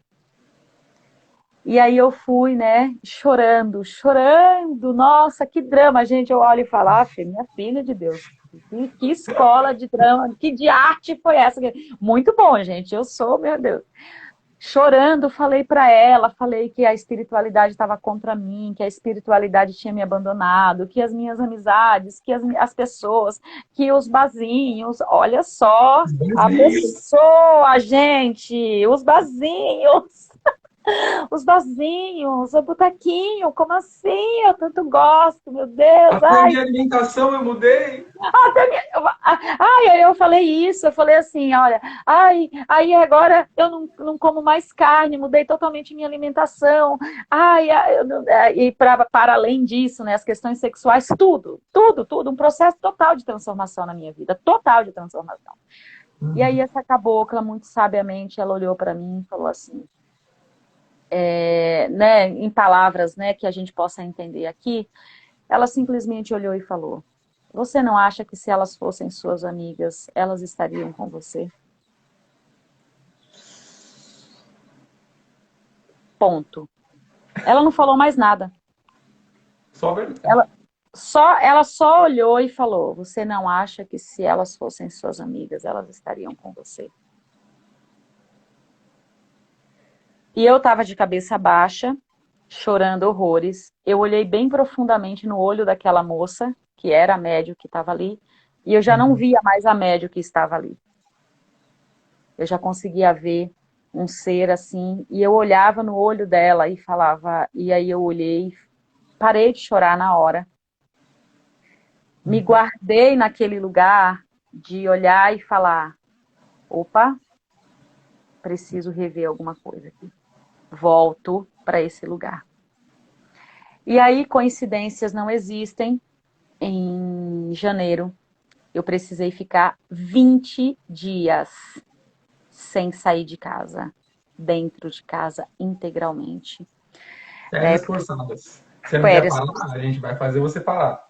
E aí eu fui, né, chorando, chorando, nossa, que drama, gente, eu olho e falo, minha filha de Deus, que escola de drama, que de arte foi essa? Muito bom, gente, eu sou, meu Deus. Chorando, falei para ela, falei que a espiritualidade estava contra mim, que a espiritualidade tinha me abandonado, que as minhas amizades, que as pessoas, que os bazinhos, olha só, a pessoa, gente, os bazinhos. Os barzinhos, o botequinho, como assim? Eu tanto gosto, meu Deus. Até minha alimentação eu mudei. Ai, eu falei isso, eu falei assim, olha, aí agora eu não como mais carne, mudei totalmente minha alimentação. E para além disso, né, as questões sexuais, tudo, um processo total de transformação na minha vida, total de transformação. E aí essa cabocla, muito sabiamente, ela olhou para mim e falou assim, né, em palavras, né, que a gente possa entender aqui, ela simplesmente olhou e falou: você não acha que se elas fossem suas amigas, elas estariam com você? Ponto. Ela não falou mais nada. Só verdade. Ela só olhou e falou: você não acha que se elas fossem suas amigas, elas estariam com você? E eu estava de cabeça baixa, chorando horrores. Eu olhei bem profundamente no olho daquela moça, que era a médium que estava ali, e eu já não via mais a médium que estava ali. Eu já conseguia ver um ser assim, e eu olhava no olho dela e falava, e aí eu olhei, parei de chorar na hora. Me guardei naquele lugar de olhar e falar: opa, preciso rever alguma coisa aqui. Volto para esse lugar. E aí, coincidências não existem. Em janeiro, eu precisei ficar 20 dias sem sair de casa, dentro de casa, integralmente. Férias forçadas. Você não quer Férias. parar? A gente vai fazer você parar.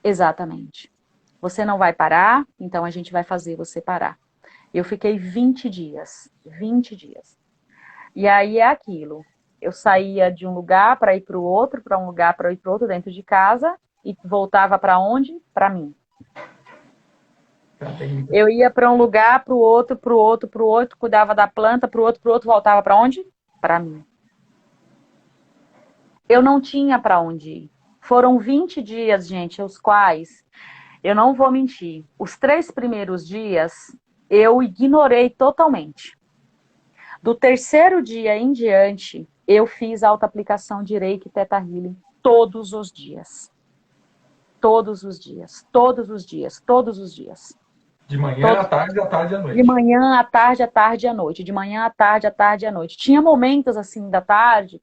Exatamente. Você não vai parar, então a gente vai fazer você parar. Eu fiquei 20 dias. 20 dias. E aí é aquilo. Eu saía de um lugar para ir para o outro, para um lugar para ir para o outro dentro de casa, e voltava para onde? Para mim. Eu ia para um lugar, para o outro, para o outro, para o outro, cuidava da planta, para o outro, voltava para onde? Para mim. Eu não tinha para onde ir. Foram 20 dias, gente, os quais, eu não vou mentir, os 3 primeiros dias eu ignorei totalmente. Do terceiro dia em diante, eu fiz auto-aplicação de Reiki e Theta Healing todos os dias. Todos os dias, todos os dias, todos os dias. De manhã à tarde, à tarde à noite. De manhã à tarde à noite. De manhã à tarde à noite. Tinha momentos assim da tarde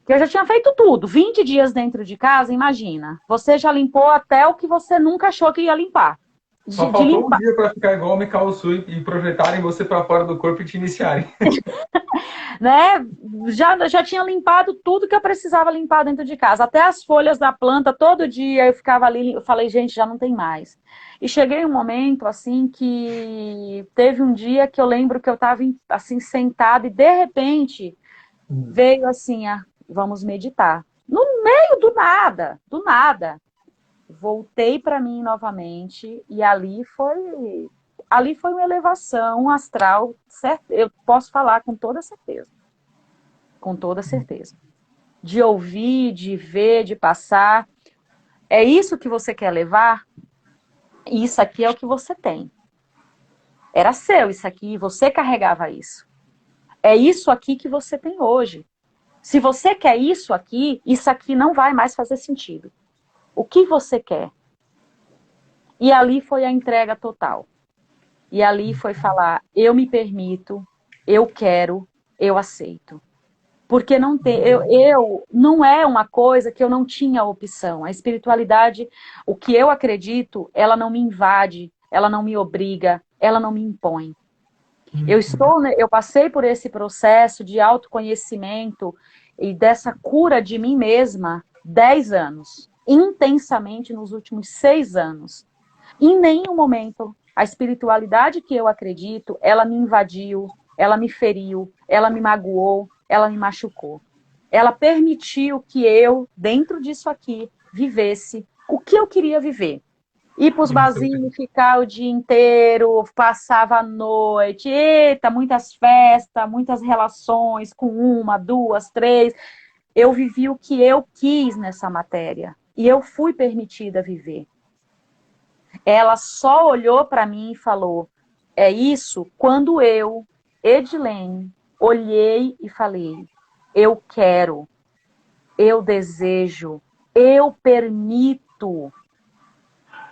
Que eu já tinha feito tudo. 20 dias dentro de casa, imagina. Você já limpou até o que você nunca achou que ia limpar. Só De faltou um limpar, dia para ficar igual o Mikao Sui e projetarem você para fora do corpo e te iniciarem. né? Já tinha limpado tudo que eu precisava limpar dentro de casa. Até as folhas da planta, todo dia eu ficava ali, eu falei, gente, já não tem mais. E cheguei um momento, assim, que teve um dia que eu lembro que eu estava, assim, sentada e, de repente, veio assim, vamos meditar. No meio do nada, do nada. Voltei para mim novamente e ali foi uma elevação astral, certo? Eu posso falar com toda certeza. De ouvir, de ver, de passar. É isso que você quer levar? Isso aqui é o que você tem. Era seu isso aqui, você carregava isso. É isso aqui que você tem hoje. Se você quer isso aqui não vai mais fazer sentido. O que você quer? E ali foi a entrega total. E ali foi falar, eu me permito, eu quero, eu aceito. Porque não tem, não é uma coisa que eu não tinha opção. A espiritualidade, o que eu acredito, ela não me invade, ela não me obriga, ela não me impõe. Eu passei por esse processo de autoconhecimento e dessa cura de mim mesma 10 anos, intensamente nos últimos 6 anos. Em nenhum momento a espiritualidade que eu acredito, ela me invadiu, ela me feriu, ela me magoou, ela me machucou. Ela permitiu que eu, dentro disso aqui, vivesse o que eu queria viver. Ir para os barzinhos, ficar o dia inteiro, passava a noite, eita, muitas festas, muitas relações com uma, duas, três. Eu vivi o que eu quis nessa matéria. E eu fui permitida viver. Ela só olhou para mim e falou, é isso quando eu, Edilene, olhei e falei, eu quero, eu desejo, eu permito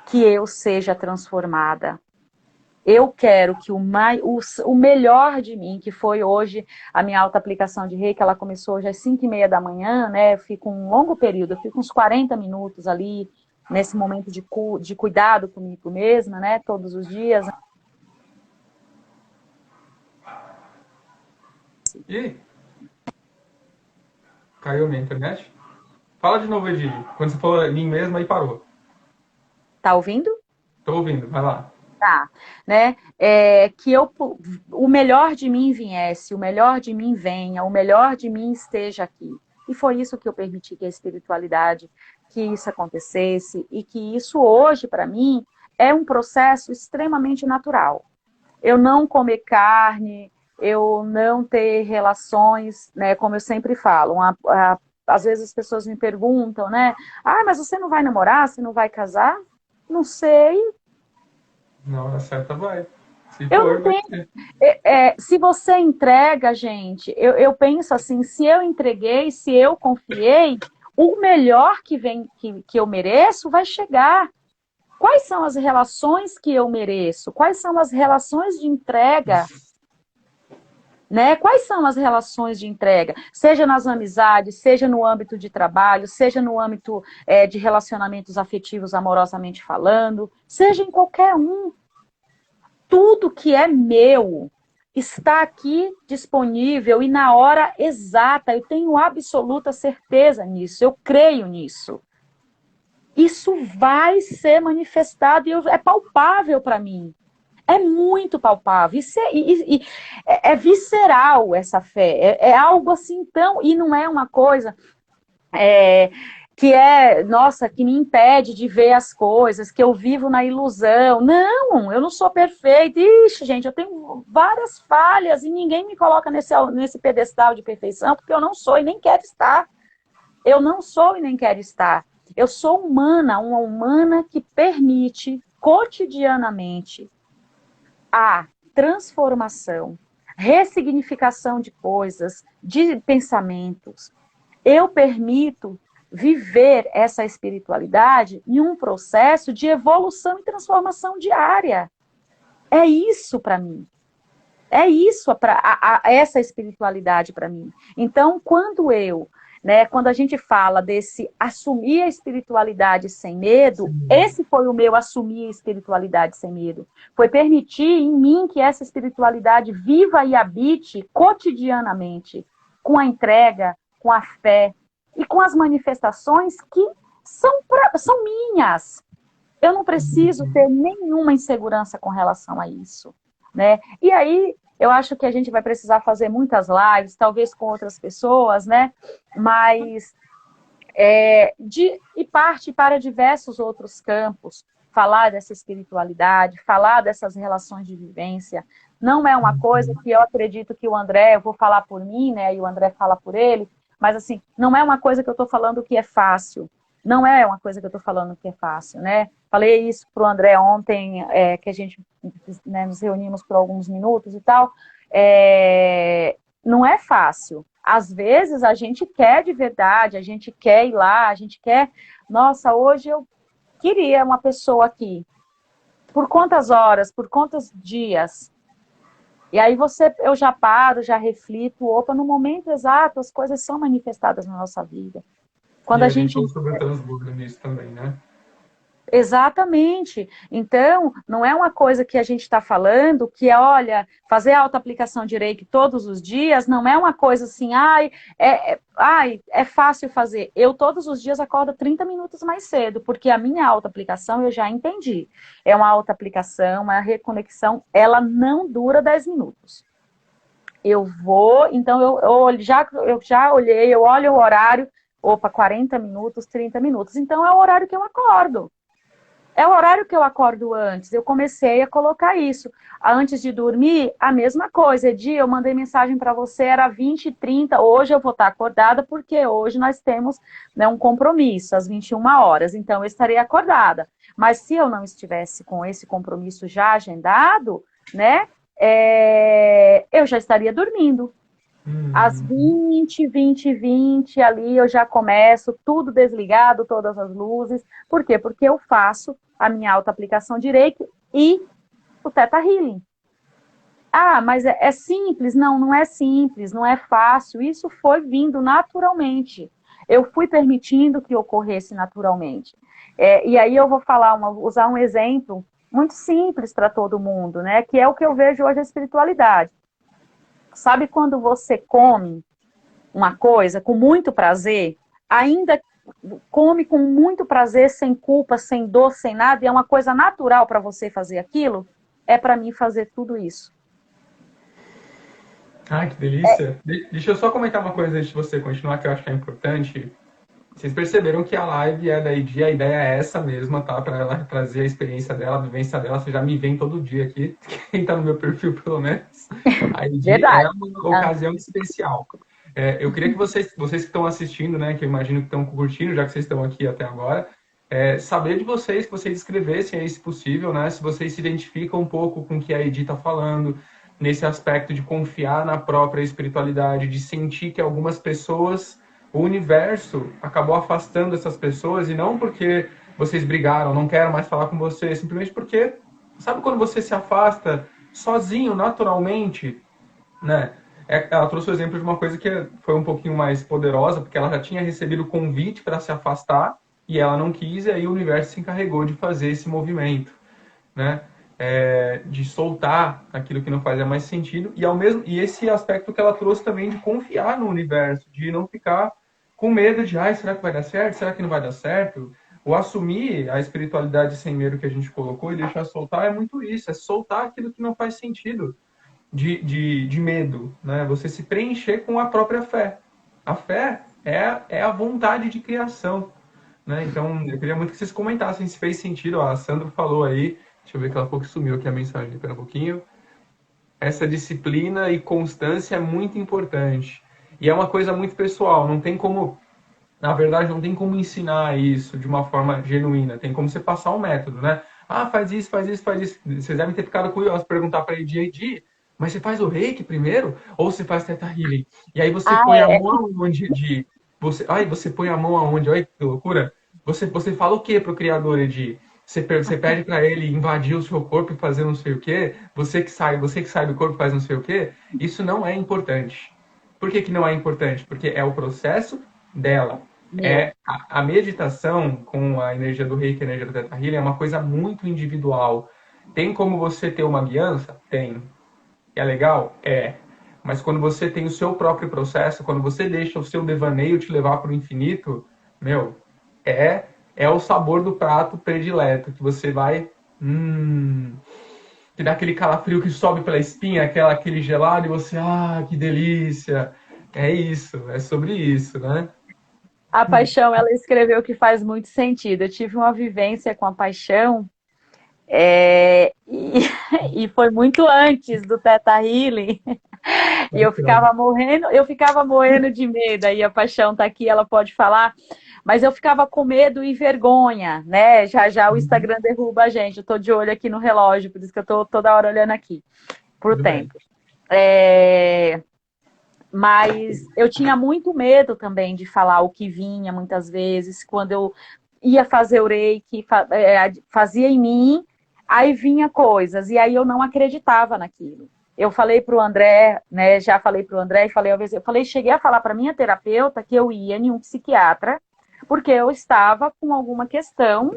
que eu seja transformada. Eu quero que o melhor de mim, que foi hoje a minha auto-aplicação de Reiki, ela começou hoje às 5h30 da manhã, né? Eu fico um longo período, eu fico uns 40 minutos ali, nesse momento de cuidado comigo mesma, né? Todos os dias. Ih, caiu a minha internet? Fala de novo, Edílio. Quando você falou mim mesmo, aí parou. Tá ouvindo? Tô ouvindo, vai lá. Tá, né? Que o melhor de mim viesse, o melhor de mim venha, o melhor de mim esteja aqui. E foi isso que eu permiti que a espiritualidade, que isso acontecesse e que isso hoje, para mim, é um processo extremamente natural. Eu não comer carne, eu não ter relações, né? Como eu sempre falo, às vezes as pessoas me perguntam, né? Ah, mas você não vai namorar, você não vai casar? Não sei. Na hora certa vai. Se Eu for, não vai tenho. ser. Se você entrega, gente, eu penso assim, se eu entreguei, se eu confiei, o melhor que vem, que eu mereço, vai chegar. Quais são as relações que eu mereço? Quais são as relações de entrega? Né? Quais são as relações de entrega? Seja nas amizades, seja no âmbito de trabalho, seja no âmbito de relacionamentos afetivos, amorosamente falando, seja em qualquer um. Tudo que é meu está aqui disponível e na hora exata. Eu tenho absoluta certeza nisso, eu creio nisso. Isso vai ser manifestado e é palpável para mim. É muito palpável. É visceral essa fé. É algo assim tão. E não é uma coisa. Nossa, que me impede de ver as coisas, que eu vivo na ilusão. Não, eu não sou perfeita. Ixi, gente, eu tenho várias falhas e ninguém me coloca nesse pedestal de perfeição, porque eu não sou e nem quero estar. Eu não sou e nem quero estar. Eu sou humana, uma humana que permite cotidianamente a transformação, ressignificação de coisas, de pensamentos. Eu permito viver essa espiritualidade em um processo de evolução e transformação diária. É isso para mim. É isso essa espiritualidade para mim. Então, quando eu né? Quando a gente fala desse assumir a espiritualidade sem medo, Sim. esse foi o meu assumir a espiritualidade sem medo. Foi permitir em mim que essa espiritualidade viva e habite cotidianamente, com a entrega, com a fé e com as manifestações que são minhas. Eu não preciso ter nenhuma insegurança com relação a isso, né? E aí, eu acho que a gente vai precisar fazer muitas lives, talvez com outras pessoas, né? Mas e parte para diversos outros campos, falar dessa espiritualidade, falar dessas relações de vivência. Não é uma coisa que eu acredito que o André, eu vou falar por mim, né? E o André fala por ele, mas assim, não é uma coisa que eu estou falando que é fácil. Não é uma coisa que eu estou falando que é fácil, né? Falei isso para o André ontem, que a gente, né, nos reunimos por alguns minutos e tal. Não é fácil. Às vezes a gente quer de verdade, a gente quer ir lá, a gente quer... Nossa, hoje eu queria uma pessoa aqui. Por quantas horas, por quantos dias? E aí eu já paro, já reflito, opa, no momento exato as coisas são manifestadas na nossa vida. Quando E a a gente gente não sobre transbordo nisso também, né? Exatamente. Então, não é uma coisa que a gente está falando que é, olha, fazer auto-aplicação de Reiki todos os dias, não é uma coisa assim, é fácil fazer. Eu todos os dias acordo 30 minutos mais cedo, porque a minha auto-aplicação eu já entendi. É uma auto-aplicação, uma reconexão, ela não dura 10 minutos. Eu vou, então eu já olhei, eu olho o horário, opa, 40 minutos, 30 minutos. Então é o horário que eu acordo. É o horário que eu acordo antes. Eu comecei a colocar isso. Antes de dormir, a mesma coisa. Edi, eu mandei mensagem para você, era 20h30. Hoje eu vou estar acordada, porque hoje nós temos, né, um compromisso, às 21 horas. Então, eu estarei acordada. Mas se eu não estivesse com esse compromisso já agendado, né, eu já estaria dormindo. Às 20h20 ali eu já começo, tudo desligado, todas as luzes. Por quê? Porque eu faço a minha auto-aplicação de Reiki e o Theta Healing. Ah, mas é simples? Não, não é simples, não é fácil. Isso foi vindo naturalmente. Eu fui permitindo que ocorresse naturalmente. E aí eu vou usar um exemplo muito simples para todo mundo, né? Que é o que eu vejo hoje a espiritualidade. Sabe quando você come uma coisa com muito prazer, ainda come com muito prazer, sem culpa, sem dor, sem nada, e é uma coisa natural para você fazer aquilo? É para mim fazer tudo isso. Ai, que delícia. Deixa eu só comentar uma coisa antes de você continuar, que eu acho que é importante. Vocês perceberam que a live é da Edi, a ideia é essa mesma, tá? Para ela trazer a experiência dela, a vivência dela. Você já me vem todo dia aqui, quem tá no meu perfil, pelo menos. A Edi é Verdade. uma ocasião especial. Eu queria que vocês que estão assistindo, né, que eu imagino que estão curtindo, já que vocês estão aqui até agora, saber de vocês, que vocês escrevessem aí, se possível, né, se vocês se identificam um pouco com o que a Edi está falando, nesse aspecto de confiar na própria espiritualidade, de sentir que algumas pessoas, o universo acabou afastando essas pessoas, e não porque vocês brigaram, não quero mais falar com você, simplesmente porque, sabe quando você se afasta sozinho, naturalmente, né? Ela trouxe o exemplo de uma coisa que foi um pouquinho mais poderosa, porque ela já tinha recebido o convite para se afastar e ela não quis, e aí o universo se encarregou de fazer esse movimento, né? De soltar aquilo que não fazia mais sentido, e esse aspecto que ela trouxe também de confiar no universo, de não ficar com medo de, será que vai dar certo? Será que não vai dar certo? O assumir a espiritualidade sem medo que a gente colocou e deixar soltar é muito isso, é soltar aquilo que não faz sentido de medo, né? Você se preencher com a própria fé. A fé é a vontade de criação, né? Então, eu queria muito que vocês comentassem se fez sentido. Ó, a Sandra falou aí, deixa eu ver que ela pouco sumiu aqui a mensagem, espera um pouquinho. Essa disciplina e constância é muito importante. E é uma coisa muito pessoal, não tem como, na verdade, não tem como ensinar isso de uma forma genuína. Tem como você passar um método, né? Faz isso, faz isso, faz isso. Vocês devem ter ficado curiosos, perguntar para a Edi, mas você faz o reiki primeiro? Ou você faz Theta Healing? E aí você põe a mão onde... você põe a mão aonde? Olha que loucura. Você fala o que pro criador, Edi? Você pede para ele invadir o seu corpo e fazer não sei o quê? Você que sai do corpo e faz não sei o quê? Isso não é importante. Por que não é importante? Porque é o processo dela. Meu. A meditação com a energia do Reiki, a energia do Theta Healing, é uma coisa muito individual. Tem como você ter uma guiança? Tem. É legal? É. Mas quando você tem o seu próprio processo, quando você deixa o seu devaneio te levar para o infinito, meu, é, é o sabor do prato predileto, que você vai, que dá aquele calafrio que sobe pela espinha, aquele gelado, e você, que delícia. É isso, é sobre isso, né? A paixão, ela escreveu que faz muito sentido. Eu tive uma vivência com a paixão, e, e foi muito antes do Theta Healing. E Então, eu ficava morrendo de medo. Aí a paixão tá aqui, ela pode falar. Mas eu ficava com medo e vergonha, né? Já já o Instagram derruba a gente. Eu tô de olho aqui no relógio, por isso que eu tô toda hora olhando aqui pro tudo bem. tempo. É, Mas eu tinha muito medo também de falar o que vinha muitas vezes, quando eu ia fazer o reiki, fazia em mim, aí vinha coisas, e aí eu não acreditava naquilo. Eu falei para o André, né? Já falei para o André e falei, eu falei, cheguei a falar para minha terapeuta que eu ia em um psiquiatra, porque eu estava com alguma questão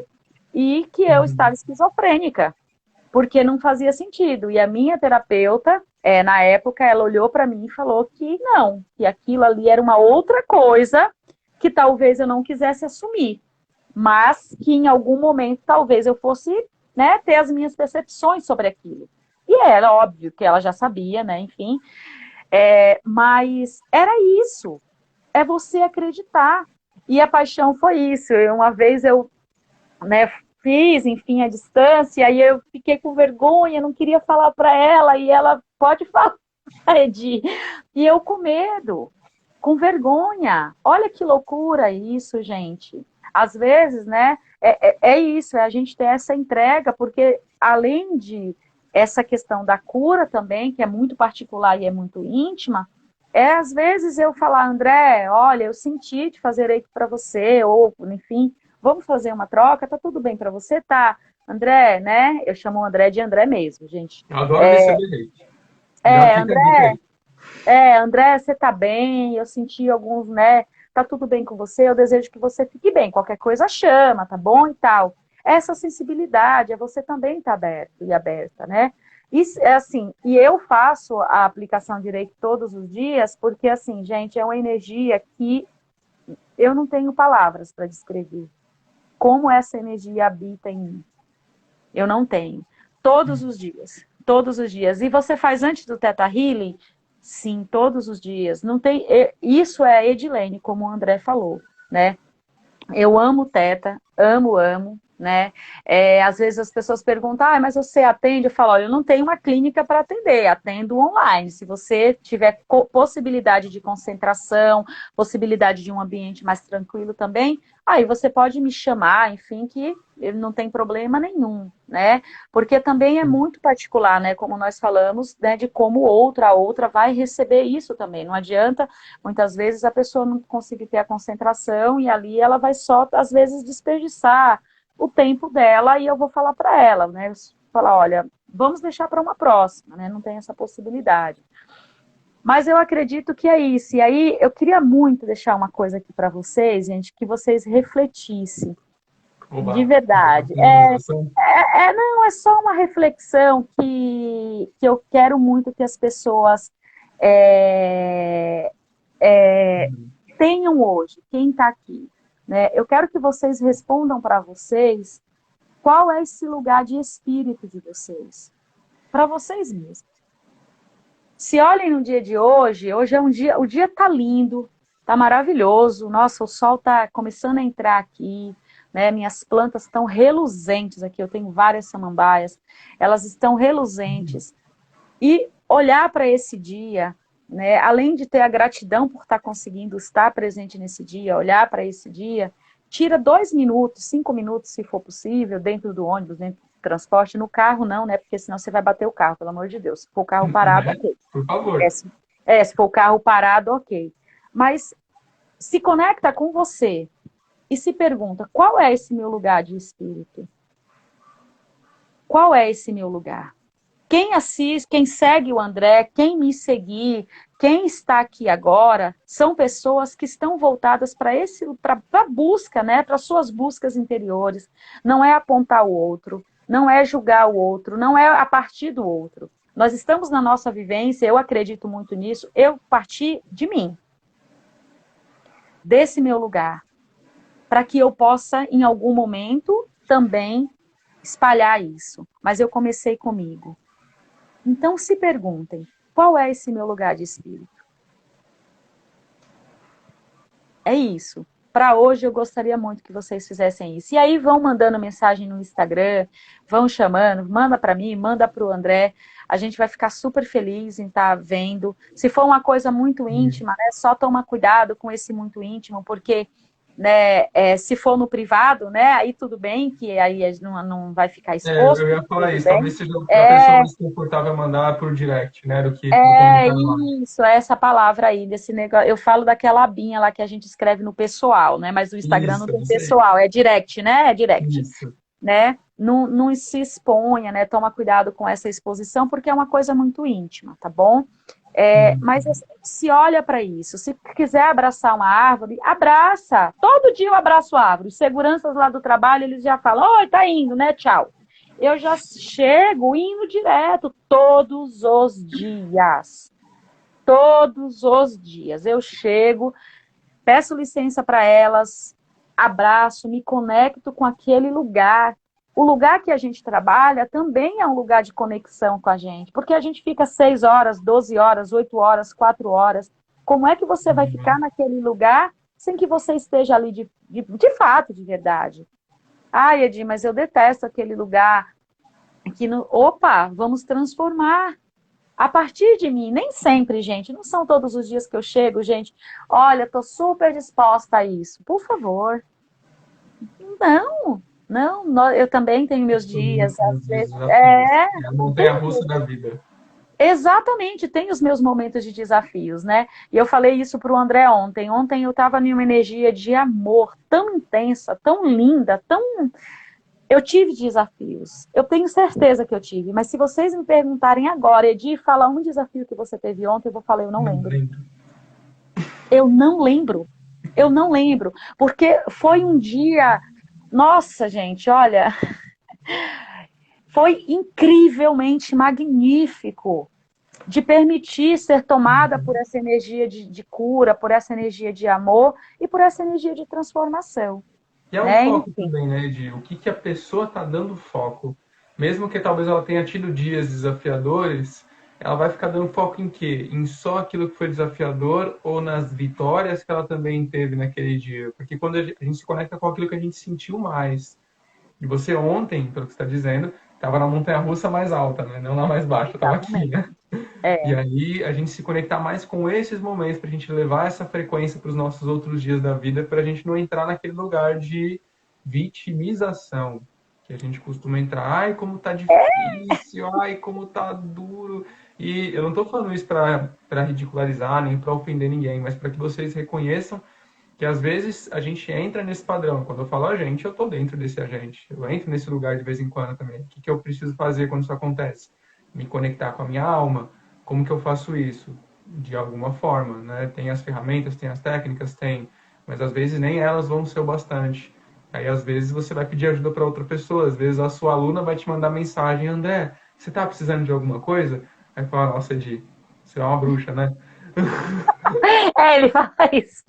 e que eu estava esquizofrênica porque não fazia sentido. E a minha terapeuta, na época, ela olhou para mim e falou que não, que aquilo ali era uma outra coisa que talvez eu não quisesse assumir, mas que em algum momento talvez eu fosse, né, ter as minhas percepções sobre aquilo. E era óbvio que ela já sabia, né, enfim, mas era isso, é você acreditar. E a paixão foi isso. Uma vez eu, né, fiz, enfim, à distância, aí eu fiquei com vergonha, não queria falar para ela, e ela pode falar, Edi. E eu com medo, com vergonha. Olha que loucura isso, gente. Às vezes, né, é isso, é a gente ter essa entrega, porque além de essa questão da cura também, que é muito particular e é muito íntima, às vezes eu falar, André, olha, eu senti de fazer aí para você, ou enfim, vamos fazer uma troca, tá tudo bem para você, tá? André, né? Eu chamo o André de André mesmo, gente. Eu adoro receber hate. Já É, fica a André, dica aí. André, você tá bem? Eu senti alguns, né? Tá tudo bem com você? Eu desejo que você fique bem. Qualquer coisa chama, tá bom e tal. Essa sensibilidade é você também estar aberto e aberta, né? Isso é assim, e eu faço a aplicação de Reiki todos os dias, porque assim, gente, é uma energia que eu não tenho palavras para descrever como essa energia habita em mim. Eu não tenho. Todos os dias. Todos os dias. E você faz antes do Theta Healing? Sim, todos os dias. Não tem. Isso é Edilene, como o André falou, né? Eu amo Teta, amo, né? Às vezes as pessoas perguntam, mas você atende? Eu falo, olha, eu não tenho uma clínica para atender, atendo online. Se você tiver possibilidade de concentração, possibilidade de um ambiente mais tranquilo também, aí você pode me chamar, enfim, que não tem problema nenhum, né? Porque também é muito particular, né? Como nós falamos, né? De como a outra vai receber isso também. Não adianta muitas vezes a pessoa não conseguir ter a concentração e ali ela vai só, às vezes, desperdiçar o tempo dela e eu vou falar para ela, né? Falar, olha, vamos deixar para uma próxima, né? Não tem essa possibilidade. Mas eu acredito que é isso. E aí eu queria muito deixar uma coisa aqui para vocês, gente, que vocês refletissem, de Oba, verdade. finalização. Não, é só uma reflexão que eu quero muito que as pessoas é, tenham hoje, quem está aqui. Né? Eu quero que vocês respondam para vocês qual é esse lugar de espírito de vocês. Para vocês mesmos. Se olhem no dia de hoje, hoje é um dia, o dia está lindo, está maravilhoso. Nossa, o sol está começando a entrar aqui. Né? Minhas plantas estão reluzentes aqui. Eu tenho várias samambaias, elas estão reluzentes. E olhar para esse dia, né, além de ter a gratidão por estar conseguindo estar presente nesse dia, olhar para esse dia, tira 2 minutos, 5 minutos, se for possível, dentro do ônibus, dentro do transporte, no carro não, né? Porque senão você vai bater o carro, pelo amor de Deus. Se for o carro parado, Né? ok. Por favor. Se for o carro parado, ok. Mas se conecta com você e se pergunta, qual é esse meu lugar de espírito? Qual é esse meu lugar? Quem assiste, quem segue o André, quem me seguir, Quem está aqui agora são pessoas que estão voltadas para a busca, né? Para suas buscas interiores. Não é apontar o outro, não é julgar o outro, não é a partir do outro. Nós estamos na nossa vivência, eu acredito muito nisso, eu parti de mim, desse meu lugar, para que eu possa, em algum momento, também espalhar isso. Mas eu comecei comigo. Então, se perguntem, qual é esse meu lugar de espírito? É isso. Para hoje, eu gostaria muito que vocês fizessem isso. E aí, vão mandando mensagem no Instagram, vão chamando, manda para mim, manda para o André. A gente vai ficar super feliz em estar vendo. Se for uma coisa muito íntima, né, só toma cuidado com esse muito íntimo, porque né, se for no privado, né, aí tudo bem, que aí não vai ficar exposto, Eu ia falar tudo isso. bem. Talvez seja para a pessoa mais confortável mandar por direct, né? Do É comentário lá. isso, é essa palavra aí, desse negócio. Eu falo daquela abinha lá que a gente escreve no pessoal, né? Mas o Instagram não tem Isso aí. pessoal, é direct, né? É direct, Isso. né? Não se exponha, né? Toma cuidado com essa exposição, porque é uma coisa muito íntima, tá bom? Mas assim, se olha para isso. Se quiser abraçar uma árvore, abraça. Todo dia eu abraço a árvore. Os seguranças lá do trabalho, eles já falam, oi, tá indo, né? Tchau. Eu já chego indo direto, todos os dias. Todos os dias. Eu chego, peço licença para elas, abraço, me conecto com aquele lugar. O lugar que a gente trabalha também é um lugar de conexão com a gente, porque a gente fica 6 horas, 12 horas, 8 horas, 4 horas. Como é que você vai ficar naquele lugar sem que você esteja ali de fato, de verdade? Ai, Edi, mas eu detesto aquele lugar que, opa, vamos transformar. A partir de mim, nem sempre, gente, não são todos os dias que eu chego, gente, olha, estou super disposta a isso. Por favor. Não, não, eu também tenho meus dias, às vezes. Desafios. É a Tem, montanha-russa da vida. exatamente, tem os meus momentos de desafios, né? E eu falei isso para o André ontem. Ontem eu estava em uma energia de amor tão intensa, tão linda, tão. Eu tive desafios. Eu tenho certeza que eu tive. Mas se vocês me perguntarem agora, Edi, fala um desafio que você teve ontem, eu vou falar, eu não Não lembro. lembro. Eu não lembro. Eu não lembro. Porque foi um dia. Nossa, gente, olha. Foi incrivelmente magnífico de permitir ser tomada por essa energia de cura, por essa energia de amor e por essa energia de transformação. E é um Né? foco Enfim. também, né, de o que, que a pessoa está dando foco. Mesmo que talvez ela tenha tido dias desafiadores, ela vai ficar dando foco em quê? Em só aquilo que foi desafiador ou nas vitórias que ela também teve naquele dia. Porque quando a gente se conecta com aquilo que a gente sentiu mais. E você ontem, pelo que você está dizendo, estava na montanha-russa mais alta, né? Não na mais baixa, estava aqui, Exatamente. né? E aí a gente se conectar mais com esses momentos para a gente levar essa frequência para os nossos outros dias da vida, para a gente não entrar naquele lugar de vitimização que a gente costuma entrar. Ai, como tá difícil, ai, como tá duro. E eu não estou falando isso para ridicularizar nem para ofender ninguém, mas para que vocês reconheçam que às vezes a gente entra nesse padrão. Quando eu falo a gente, eu estou dentro desse agente. Eu entro nesse lugar de vez em quando também. O que, que eu preciso fazer quando isso acontece? Me conectar com a minha alma. Como que eu faço isso? De alguma forma, né? Tem as ferramentas, tem as técnicas, tem. Mas às vezes nem elas vão ser o bastante. Aí às vezes você vai pedir ajuda para outra pessoa. Às vezes a sua aluna vai te mandar mensagem: André, você está precisando de alguma coisa? Aí fala: nossa, Edi, você é uma bruxa, né? Ele fala isso.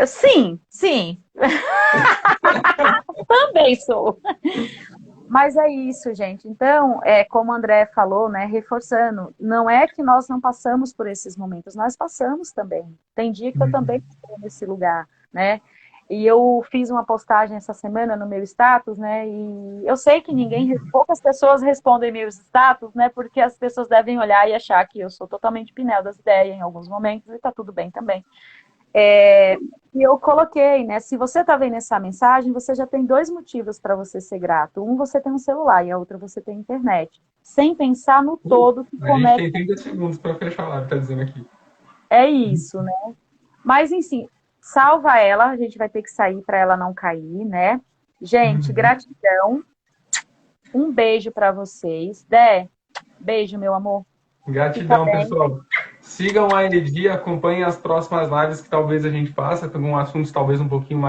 Sim, sim. Também sou. Mas é isso, gente. Então, como o André falou, né, reforçando, não é que nós não passamos por esses momentos, nós passamos também. Tem dia que eu também estou nesse lugar, né? E eu fiz uma postagem essa semana no meu status, né? E eu sei que poucas pessoas respondem meus status, né? Porque as pessoas devem olhar e achar que eu sou totalmente Pinel das ideias em alguns momentos, e tá tudo bem também. E eu coloquei, né? Se você está vendo essa mensagem, você já tem 2 motivos para você ser grato. Um, você tem um celular e a outra, você tem internet. Sem pensar no todo que A gente tem conecta. 30 segundos para fechar a live, tá dizendo aqui. É isso, né? Mas, enfim, salva ela. A gente vai ter que sair para ela não cair, né? Gente, gratidão. Um beijo para vocês. Dé, beijo, meu amor. Fica Gratidão, bem. pessoal. Sigam a Edi, acompanhem as próximas lives que talvez a gente faça, com algum assuntos talvez um pouquinho mais